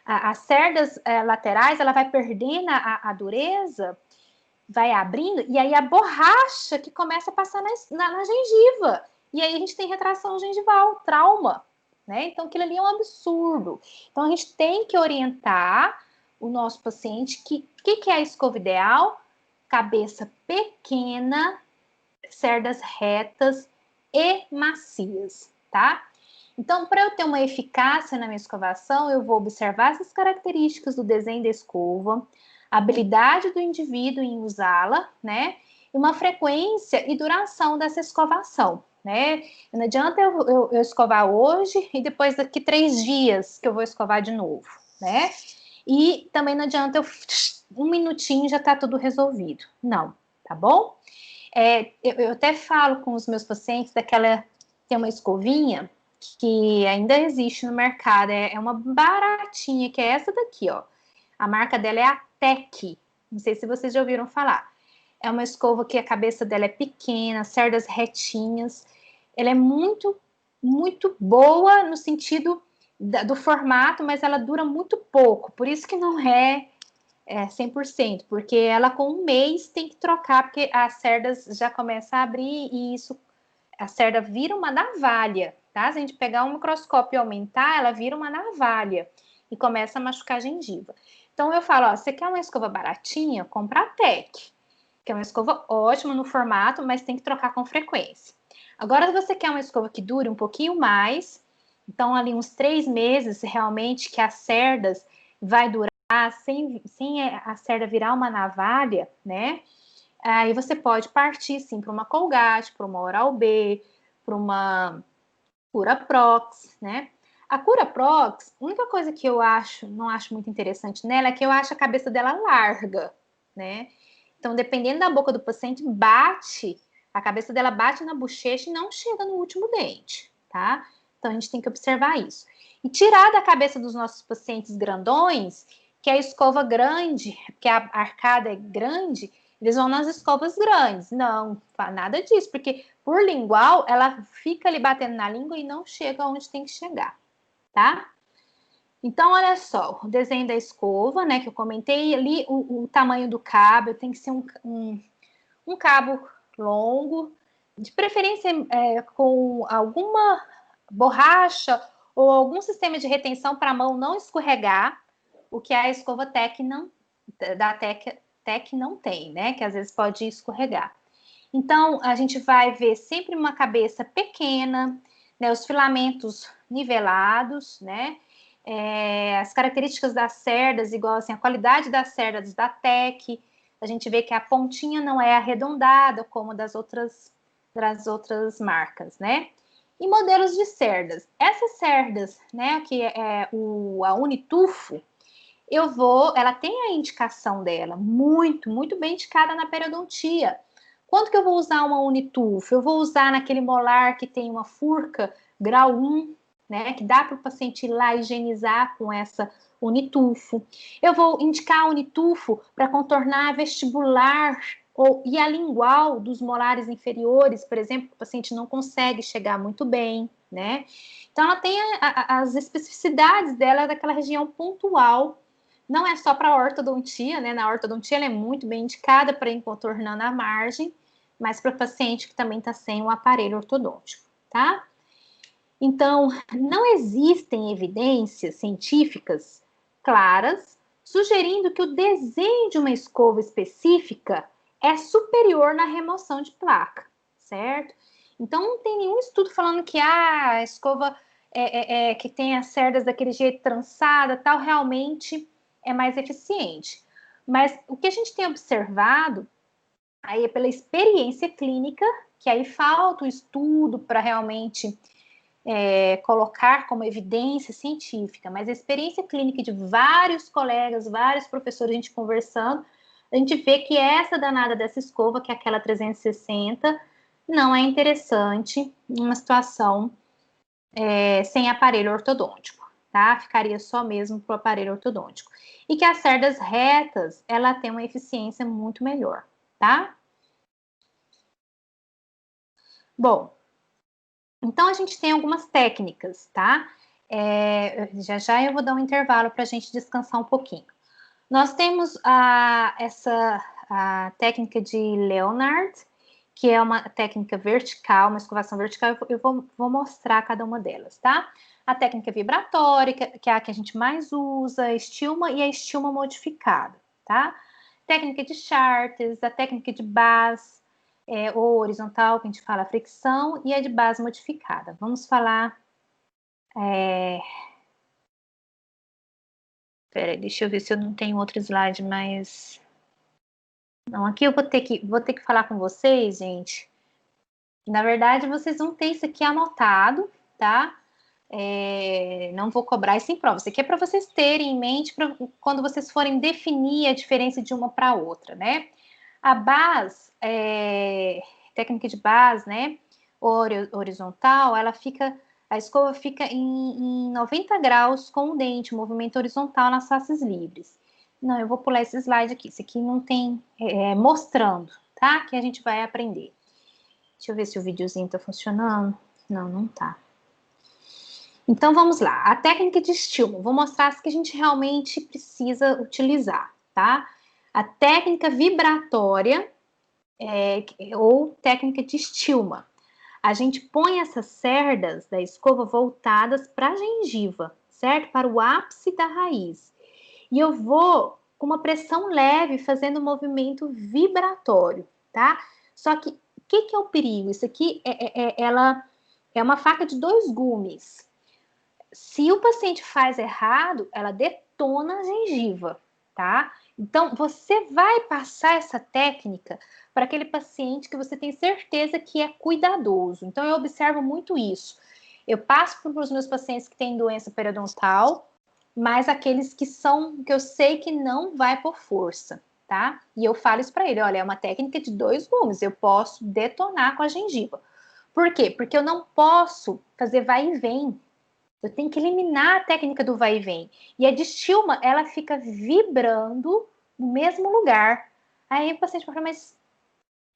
as cerdas laterais, ela vai perdendo a dureza, vai abrindo, e aí a borracha que começa a passar na gengiva. E aí a gente tem retração gengival, trauma, né? Então aquilo ali é um absurdo. Então a gente tem que orientar o nosso paciente que é a escova ideal? Cabeça pequena, cerdas retas e macias, tá? Então, para eu ter uma eficácia na minha escovação, eu vou observar essas características do desenho da escova, a habilidade do indivíduo em usá-la, né? E uma frequência e duração dessa escovação, né? Não adianta eu escovar hoje e depois daqui 3 dias que eu vou escovar de novo, né? E também não adianta um minutinho já tá tudo resolvido. Não, tá bom? Eu até falo com os meus pacientes tem uma escovinha que ainda existe no mercado, é uma baratinha, que é essa daqui, ó. A marca dela é a Tec, não sei se vocês já ouviram falar. É uma escova que a cabeça dela é pequena, cerdas retinhas, ela é muito, muito boa no sentido do formato, mas ela dura muito pouco, por isso que não é 100%, porque ela com um mês tem que trocar, porque as cerdas já começam a abrir e a cerda vira uma navalha, tá? Se a gente pegar um microscópio e aumentar, ela vira uma navalha e começa a machucar a gengiva. Então eu falo, ó, você quer uma escova baratinha? Compra a Tec, que é uma escova ótima no formato, mas tem que trocar com frequência. Agora, se você quer uma escova que dure um pouquinho mais, então ali uns 3 meses realmente que as cerdas vai durar sem a cerda virar uma navalha, né? Aí você pode partir, sim, para uma Colgate, para uma Oral-B, para uma Curaprox, né? A Curaprox, a única coisa que eu não acho muito interessante nela é que eu acho a cabeça dela larga, né? Então, dependendo da boca do paciente, a cabeça dela bate na bochecha e não chega no último dente, tá? Então, a gente tem que observar isso. E tirar da cabeça dos nossos pacientes grandões, que a escova grande, porque a arcada é grande, eles vão nas escovas grandes. Não, nada disso, porque por lingual, ela fica ali batendo na língua e não chega onde tem que chegar, tá? Então, olha só, o desenho da escova, né, que eu comentei ali, o tamanho do cabo tem que ser um cabo longo, de preferência com alguma borracha ou algum sistema de retenção para a mão não escorregar, o que a escova Tec não tem, né? Que às vezes pode escorregar. Então, a gente vai ver sempre uma cabeça pequena, né? Os filamentos nivelados, né? As características das cerdas, igual assim, a qualidade das cerdas da Tec, a gente vê que a pontinha não é arredondada como das outras marcas, né? E modelos de cerdas. Essas cerdas, né, que é a Unitufo, ela tem a indicação dela, muito bem indicada na periodontia. Quando que eu vou usar uma Unitufo? Eu vou usar naquele molar que tem uma furca grau 1, né, que dá para o paciente ir lá higienizar com essa Unitufo. Eu vou indicar a Unitufo para contornar a vestibular e a lingual dos molares inferiores, por exemplo, que o paciente não consegue chegar muito bem, né? Então, ela tem as especificidades dela daquela região pontual. Não é só para a ortodontia, né? Na ortodontia ela é muito bem indicada para ir contornando a margem, mas para o paciente que também está sem um aparelho ortodôntico, tá? Então, não existem evidências científicas claras sugerindo que o desenho de uma escova específica é superior na remoção de placa, certo? Então, não tem nenhum estudo falando que a escova que tem as cerdas daquele jeito trançada, tal, realmente é mais eficiente. Mas o que a gente tem observado aí é pela experiência clínica, que aí falta o estudo para realmente colocar como evidência científica, mas a experiência clínica de vários colegas, vários professores, a gente conversando, a gente vê que essa danada dessa escova, que é aquela 360, não é interessante em uma situação sem aparelho ortodôntico, tá? Ficaria só mesmo para o aparelho ortodôntico. E que as cerdas retas, ela tem uma eficiência muito melhor, tá? Bom, então a gente tem algumas técnicas, tá? Já eu vou dar um intervalo para a gente descansar um pouquinho. Nós temos a técnica de Leonard, que é uma técnica vertical, uma escovação vertical. Eu vou mostrar cada uma delas, tá? A técnica vibratória, que é a que a gente mais usa, a Stilma e a Stilma modificada, tá? Técnica de Chartres, a técnica de Baz, ou horizontal, que a gente fala fricção, e a de Baz modificada. Vamos falar... Peraí, deixa eu ver se eu não tenho outro slide, mas... Não, aqui eu vou ter que falar com vocês, gente. Na verdade, vocês vão ter isso aqui anotado, tá? Não vou cobrar isso em prova. Isso aqui é para vocês terem em mente quando vocês forem definir a diferença de uma para outra, né? A base, técnica de base, né? Horizontal, a escova fica em 90 graus com o dente, movimento horizontal nas faces livres. Não, eu vou pular esse slide aqui. Esse aqui não tem mostrando, tá? Que a gente vai aprender. Deixa eu ver se o videozinho tá funcionando. Não, não tá. Então, vamos lá. A técnica de estímulo. Vou mostrar as que a gente realmente precisa utilizar, tá? A técnica vibratória ou técnica de estilma. A gente põe essas cerdas da escova voltadas para a gengiva, certo? Para o ápice da raiz. E eu vou com uma pressão leve fazendo um movimento vibratório, tá? Só que o que é o perigo? Isso aqui ela é uma faca de 2 gumes. Se o paciente faz errado, ela detona a gengiva, tá? Então, você vai passar essa técnica para aquele paciente que você tem certeza que é cuidadoso. Então, eu observo muito isso. Eu passo para os meus pacientes que têm doença periodontal, mas aqueles que eu sei que não vai por força, tá? E eu falo isso para ele, olha, é uma técnica de 2 gumes, eu posso detonar com a gengiva. Por quê? Porque eu não posso fazer vai e vem. Eu tenho que eliminar a técnica do vai e vem. E a de Stilma, ela fica vibrando no mesmo lugar. Aí o paciente fala, mas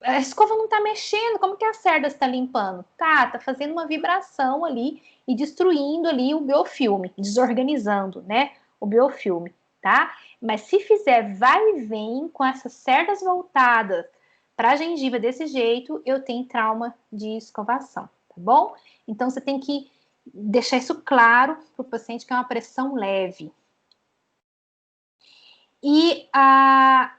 a escova não tá mexendo, como que a cerda está limpando? Tá fazendo uma vibração ali e destruindo ali o biofilme, desorganizando, né, o biofilme, tá? Mas se fizer vai e vem com essas cerdas voltadas para gengiva desse jeito, eu tenho trauma de escovação, tá bom? Então, você tem que deixar isso claro para o paciente que é uma pressão leve. E a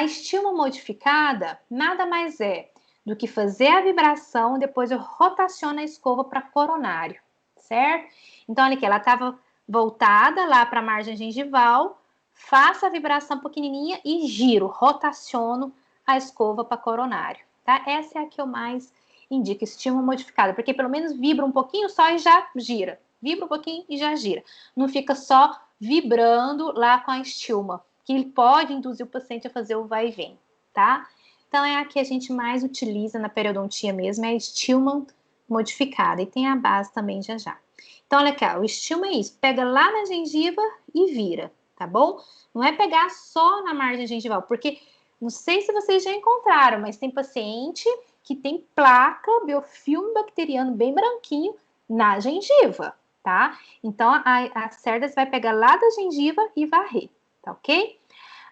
estímulo modificada nada mais é do que fazer a vibração, depois eu rotaciono a escova para coronário, certo? Então, olha aqui, ela estava voltada lá para a margem gengival, faço a vibração pequenininha e giro, rotaciono a escova para coronário, tá? Essa é a que eu mais indico, estímulo modificado, porque pelo menos vibra um pouquinho só e já gira. Vibra um pouquinho e já gira. Não fica só vibrando lá com a estilma, que pode induzir o paciente a fazer o vai e vem, tá? Então, é a que a gente mais utiliza na periodontia mesmo, é a Stillman modificada. E tem a base também já já. Então, olha aqui, ó, o Stillman é isso. Pega lá na gengiva e vira, tá bom? Não é pegar só na margem gengival, porque não sei se vocês já encontraram, mas tem paciente que tem placa, biofilme bacteriano bem branquinho na gengiva, tá? Então, a cerdas vai pegar lá da gengiva e varrer, tá ok?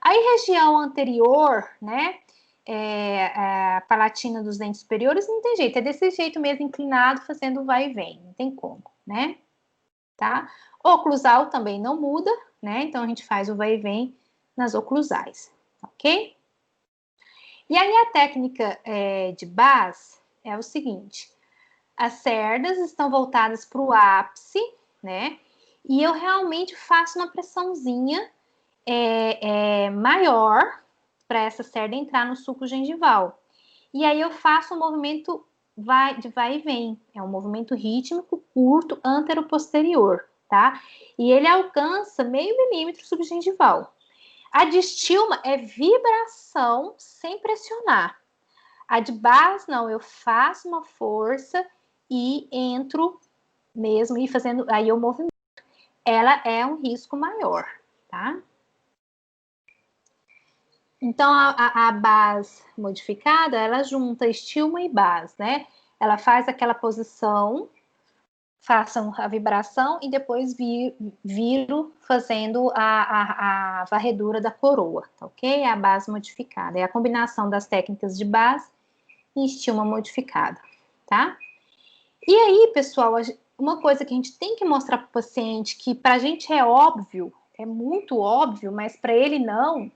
Aí, região anterior, né, a palatina dos dentes superiores, não tem jeito, é desse jeito mesmo, inclinado, fazendo vai e vem, não tem como, né, tá? Oclusal também não muda, né, então a gente faz o vai e vem nas oclusais, ok? E aí, a técnica de base é o seguinte, as cerdas estão voltadas para o ápice, né, e eu realmente faço uma pressãozinha maior para essa cerda entrar no suco gengival. E aí eu faço um movimento de vai e vem. É um movimento rítmico, curto, antero-posterior, tá? E ele alcança meio milímetro subgengival. A de estilma é vibração sem pressionar. A de base, não, eu faço uma força e entro mesmo, e fazendo, aí eu movimento. Ela é um risco maior, tá? Então, a base modificada, ela junta estilma e base, né? Ela faz aquela posição, façam a vibração e depois viro fazendo a varredura da coroa, tá ok? É a base modificada. É a combinação das técnicas de base e estilma modificada, tá? E aí, pessoal, uma coisa que a gente tem que mostrar para o paciente, que para a gente é óbvio, é muito óbvio, mas para ele não,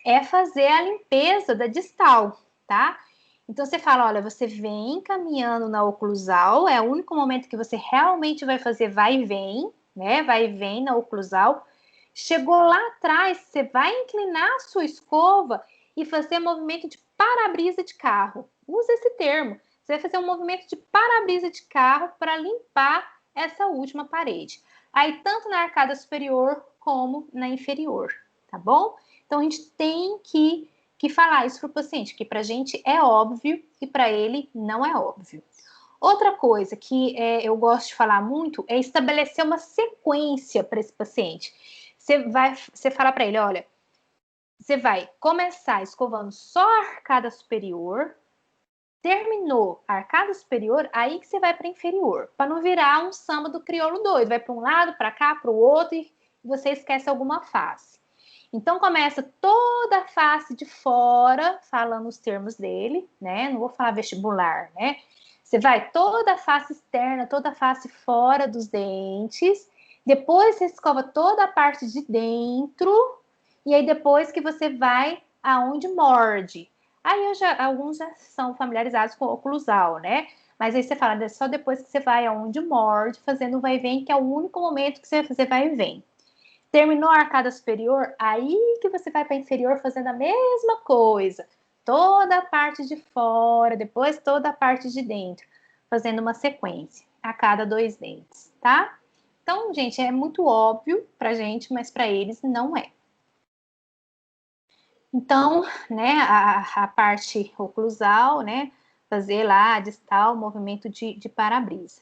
é fazer a limpeza da distal, tá? Então, você fala, olha, você vem caminhando na oclusal, é o único momento que você realmente vai fazer vai e vem, né? Vai e vem na oclusal. Chegou lá atrás, você vai inclinar a sua escova e fazer movimento de para-brisa de carro. Usa esse termo. Você vai fazer um movimento de para-brisa de carro para limpar essa última parede. Aí, tanto na arcada superior como na inferior, tá bom? Então, a gente tem que falar isso para o paciente, que para a gente é óbvio e para ele não é óbvio. Outra coisa que eu gosto de falar muito é estabelecer uma sequência para esse paciente. Você fala para ele, olha, você vai começar escovando só a arcada superior, terminou a arcada superior, aí que você vai para a inferior, para não virar um samba do crioulo doido, vai para um lado, para cá, para o outro e você esquece alguma face. Então, começa toda a face de fora, falando os termos dele, né? Não vou falar vestibular, né? Você vai toda a face externa, toda a face fora dos dentes. Depois, você escova toda a parte de dentro. E aí, depois que você vai aonde morde. Aí, alguns já são familiarizados com o oclusal, né? Mas aí você fala, é só depois que você vai aonde morde, fazendo o vai e vem, que é o único momento que você vai fazer vai e vem. Terminou a arcada superior, aí que você vai para a inferior fazendo a mesma coisa. Toda a parte de fora, depois toda a parte de dentro, fazendo uma sequência a cada 2 dentes, tá? Então, gente, é muito óbvio pra gente, mas para eles não é. Então, né, a parte oclusal, né, fazer lá a distal, movimento de para-brisa.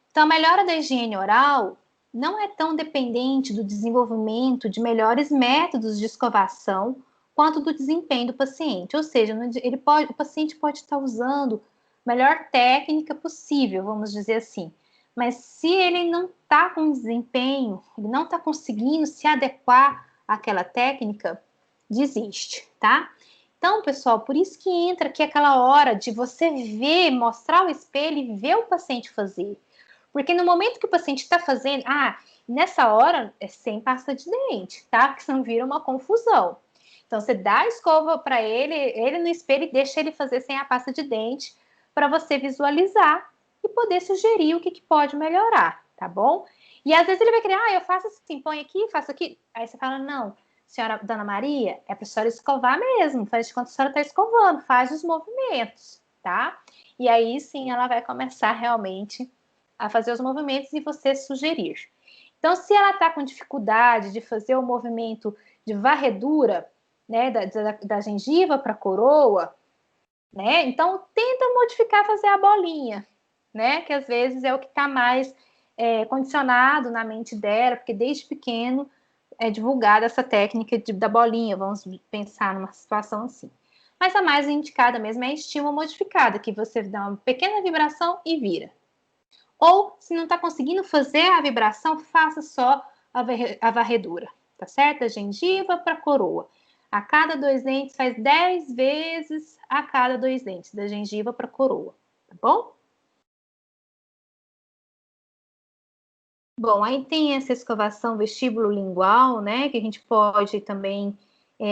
Então, a melhora da higiene oral não é tão dependente do desenvolvimento de melhores métodos de escovação quanto do desempenho do paciente. Ou seja, o paciente pode estar usando a melhor técnica possível, vamos dizer assim. Mas se ele não está com desempenho, ele não está conseguindo se adequar àquela técnica, desiste, tá? Então, pessoal, por isso que entra aqui aquela hora de você ver, mostrar o espelho e ver o paciente fazer. Porque no momento que o paciente está fazendo, nessa hora é sem pasta de dente, tá? Porque senão vira uma confusão. Então, você dá a escova para ele no espelho e deixa ele fazer sem a pasta de dente para você visualizar e poder sugerir o que pode melhorar, tá bom? E às vezes ele vai querer, eu faço assim, põe aqui, faço aqui. Aí você fala, não, senhora Dona Maria, é para a senhora escovar mesmo, faz de conta que a senhora está escovando, faz os movimentos, tá? E aí sim ela vai começar realmente a fazer os movimentos e você sugerir. Então, se ela está com dificuldade de fazer o movimento de varredura, né, da gengiva para a coroa, né, então tenta modificar, fazer a bolinha, né, que às vezes é o que está mais condicionado na mente dela, porque desde pequeno é divulgada essa técnica da bolinha, vamos pensar numa situação assim. Mas a mais indicada mesmo é a estímulo modificada, que você dá uma pequena vibração e vira. Ou, se não está conseguindo fazer a vibração, faça só a varredura, tá certo? A gengiva para a coroa. A cada 2 dentes, faz 10 vezes a cada 2 dentes, da gengiva para a coroa, tá bom? Bom, aí tem essa escovação vestíbulo-lingual, né, que a gente pode também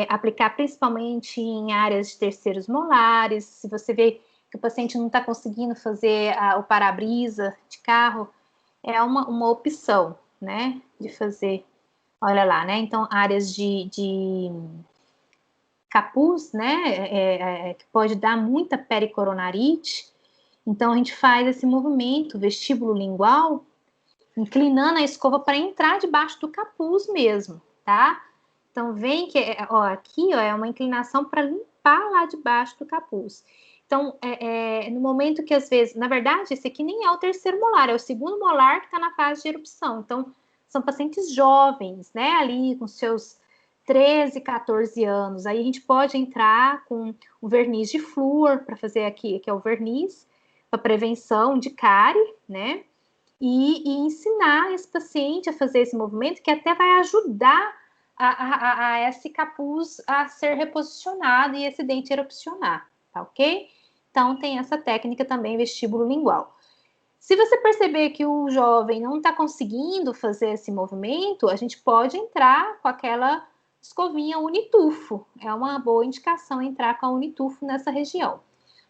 aplicar principalmente em áreas de terceiros molares. Se você vê que o paciente não está conseguindo fazer o para-brisa de carro, é uma opção, né, de fazer, olha lá, né, então áreas de capuz, né, que pode dar muita pericoronarite, então a gente faz esse movimento vestíbulo lingual, inclinando a escova para entrar debaixo do capuz mesmo, tá? Então vem que, aqui, é uma inclinação para limpar lá debaixo do capuz. Então, no momento que às vezes, na verdade, esse aqui nem é o terceiro molar, é o segundo molar que está na fase de erupção. Então, são pacientes jovens, né, ali com seus 13, 14 anos. Aí a gente pode entrar com o verniz de flúor para fazer aqui, que é o verniz para prevenção de cárie, né? E ensinar esse paciente a fazer esse movimento, que até vai ajudar a esse capuz a ser reposicionado e esse dente erupcionar, tá ok? Então, tem essa técnica também, vestíbulo lingual. Se você perceber que o jovem não está conseguindo fazer esse movimento, a gente pode entrar com aquela escovinha unitufo. É uma boa indicação entrar com a unitufo nessa região.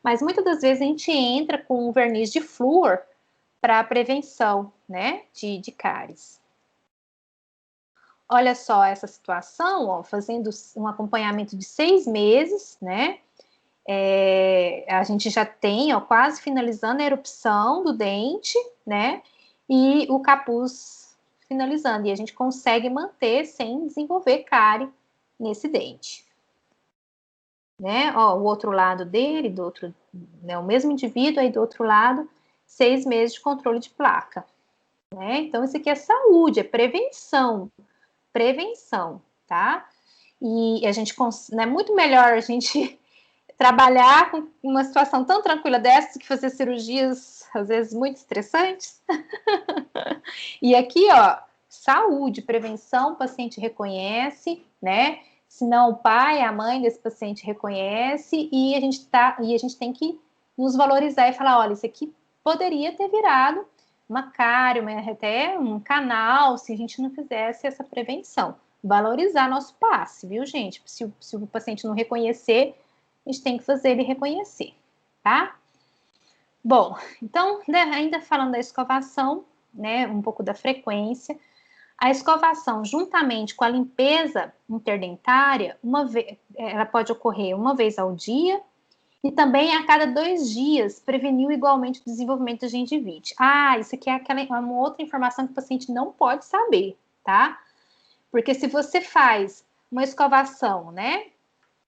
Mas muitas das vezes a gente entra com o verniz de flúor para a prevenção, né, de cáries. Olha só essa situação, fazendo um acompanhamento de 6 meses, né, a gente já tem, quase finalizando a erupção do dente, né, e o capuz finalizando, e a gente consegue manter sem desenvolver cárie nesse dente. Né, o outro lado dele, né, o mesmo indivíduo, aí do outro lado, 6 meses de controle de placa. Né? Então, isso aqui é saúde, é prevenção, tá? E a gente, é muito melhor a gente trabalhar com uma situação tão tranquila dessa que fazer cirurgias, às vezes, muito estressantes. E aqui, saúde, prevenção, o paciente reconhece, né? Se não, o pai, a mãe desse paciente reconhece e a gente tem que nos valorizar e falar, olha, isso aqui poderia ter virado uma cárie, até um canal, se a gente não fizesse essa prevenção. Valorizar nosso passe, viu, gente? Se o paciente não reconhecer, a gente tem que fazer ele reconhecer, tá? Bom, então, ainda falando da escovação, né, um pouco da frequência, a escovação, juntamente com a limpeza interdentária, ela pode ocorrer uma vez ao dia e também a cada 2 dias, preveniu igualmente o desenvolvimento da gengivite. Isso aqui é uma outra informação que o paciente não pode saber, tá? Porque se você faz uma escovação, né,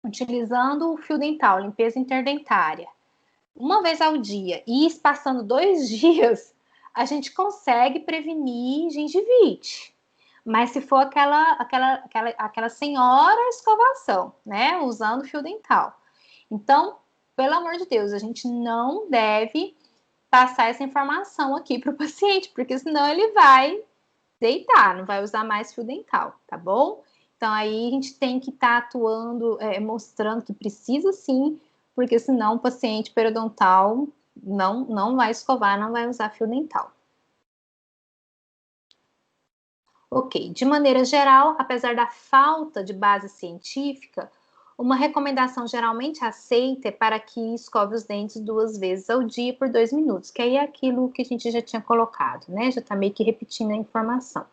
utilizando o fio dental, limpeza interdentária, uma vez ao dia e espaçando 2 dias, a gente consegue prevenir gengivite. Mas se for aquela senhora escovação, né, usando fio dental. Então, pelo amor de Deus, a gente não deve passar essa informação aqui para o paciente, porque senão ele vai deitar, não vai usar mais fio dental, tá bom? Então, aí a gente tem que estar atuando, mostrando que precisa sim, porque senão o paciente periodontal não vai escovar, não vai usar fio dental. Ok, de maneira geral, apesar da falta de base científica, uma recomendação geralmente aceita é para que escove os dentes 2 vezes ao dia por 2 minutos, que aí é aquilo que a gente já tinha colocado, né? Já está meio que repetindo a informação.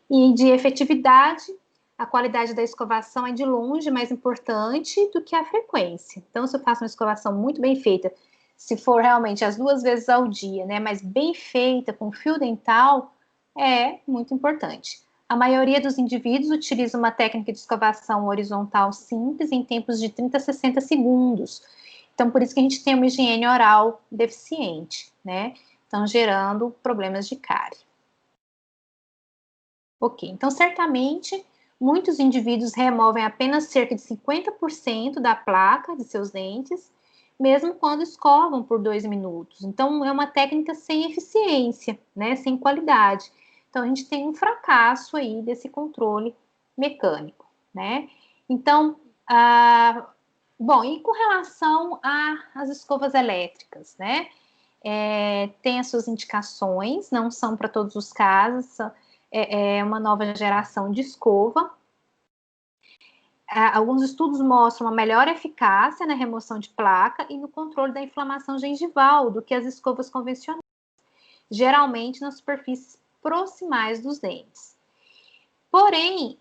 E de efetividade, a qualidade da escovação é de longe mais importante do que a frequência. Então, se eu faço uma escovação muito bem feita, se for realmente as 2 vezes ao dia, né, mas bem feita, com fio dental, é muito importante. A maioria dos indivíduos utiliza uma técnica de escovação horizontal simples em tempos de 30 a 60 segundos. Então, por isso que a gente tem uma higiene oral deficiente, né? Então, gerando problemas de cárie. Ok, então certamente muitos indivíduos removem apenas cerca de 50% da placa de seus dentes, mesmo quando escovam por 2 minutos. Então é uma técnica sem eficiência, né, sem qualidade. Então a gente tem um fracasso aí desse controle mecânico, né? Então, bom, e com relação às escovas elétricas, né? Tem as suas indicações, não são para todos os casos, é uma nova geração de escova. Alguns estudos mostram uma melhor eficácia na remoção de placa e no controle da inflamação gengival do que as escovas convencionais, geralmente nas superfícies proximais dos dentes. Porém,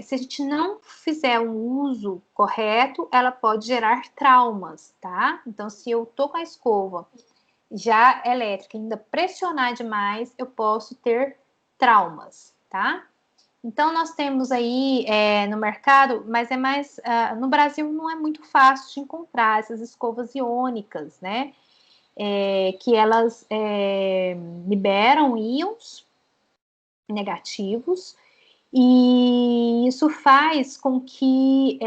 se a gente não fizer um uso correto, ela pode gerar traumas, tá? Então, se eu tô com a escova já elétrica, ainda pressionar demais, eu posso ter traumas, tá? Então, nós temos aí no mercado, mas é mais. No Brasil não é muito fácil de encontrar essas escovas iônicas, né? Que elas liberam íons negativos, e isso faz com que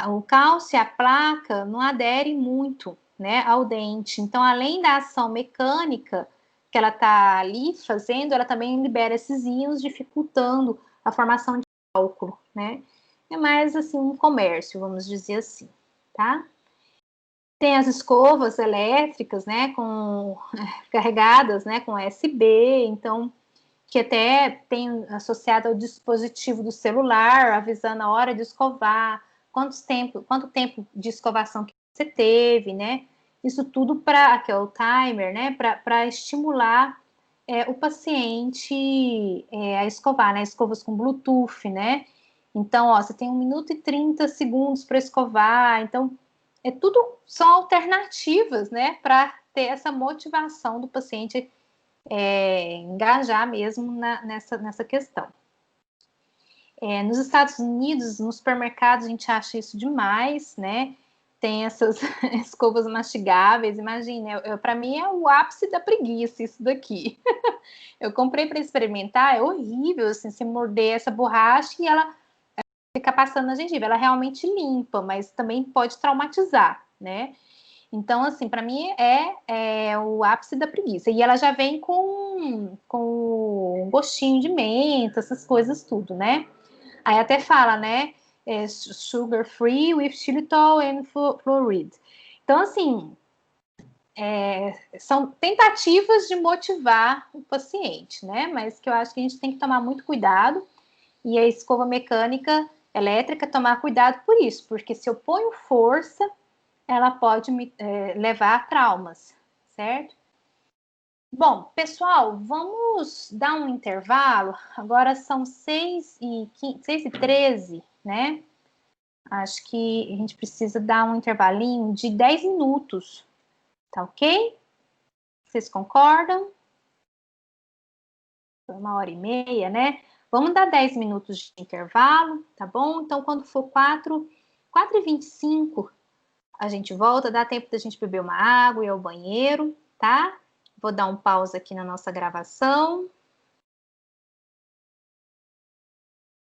o cálcio e a placa não aderem muito, né, ao dente. Então, além da ação mecânica que ela está ali fazendo, ela também libera esses íons, dificultando a formação de cálculo, né? É mais assim um comércio, vamos dizer assim, tá? Tem as escovas elétricas, né, carregadas, né, com USB, então que até tem associado ao dispositivo do celular, avisando a hora de escovar, quanto tempo de escovação que você teve, né? Isso tudo para, que é o timer, né? Para estimular o paciente a escovar, né? Escovas com Bluetooth, né? Então, ó, você tem 1 minuto e 30 segundos para escovar. Então, tudo são alternativas, né? Para ter essa motivação do paciente engajar mesmo nessa questão. Nos Estados Unidos, nos supermercados, a gente acha isso demais, né? Tem essas escovas mastigáveis, imagina, para mim é o ápice da preguiça isso daqui. Eu comprei para experimentar, é horrível, assim, você morder essa borracha e ela fica passando na gengiva. Ela realmente limpa, mas também pode traumatizar, né? Então, assim, para mim é o ápice da preguiça. E ela já vem com um gostinho de menta, essas coisas tudo, né? Aí até fala, né? Sugar free with xilitol and fluoride. Então, assim, são tentativas de motivar o paciente, né? Mas que eu acho que a gente tem que tomar muito cuidado. E a escova mecânica elétrica, tomar cuidado por isso, porque se eu ponho força, ela pode me levar a traumas, certo? Bom, pessoal, vamos dar um intervalo. Agora são 6h13, né? Acho que a gente precisa dar um intervalinho de 10 minutos, tá ok? Vocês concordam? Foi 1h30, né? Vamos dar 10 minutos de intervalo, tá bom? Então, quando for 4h25, a gente volta, dá tempo da gente beber uma água e ir ao banheiro, tá? Vou dar um pause aqui na nossa gravação.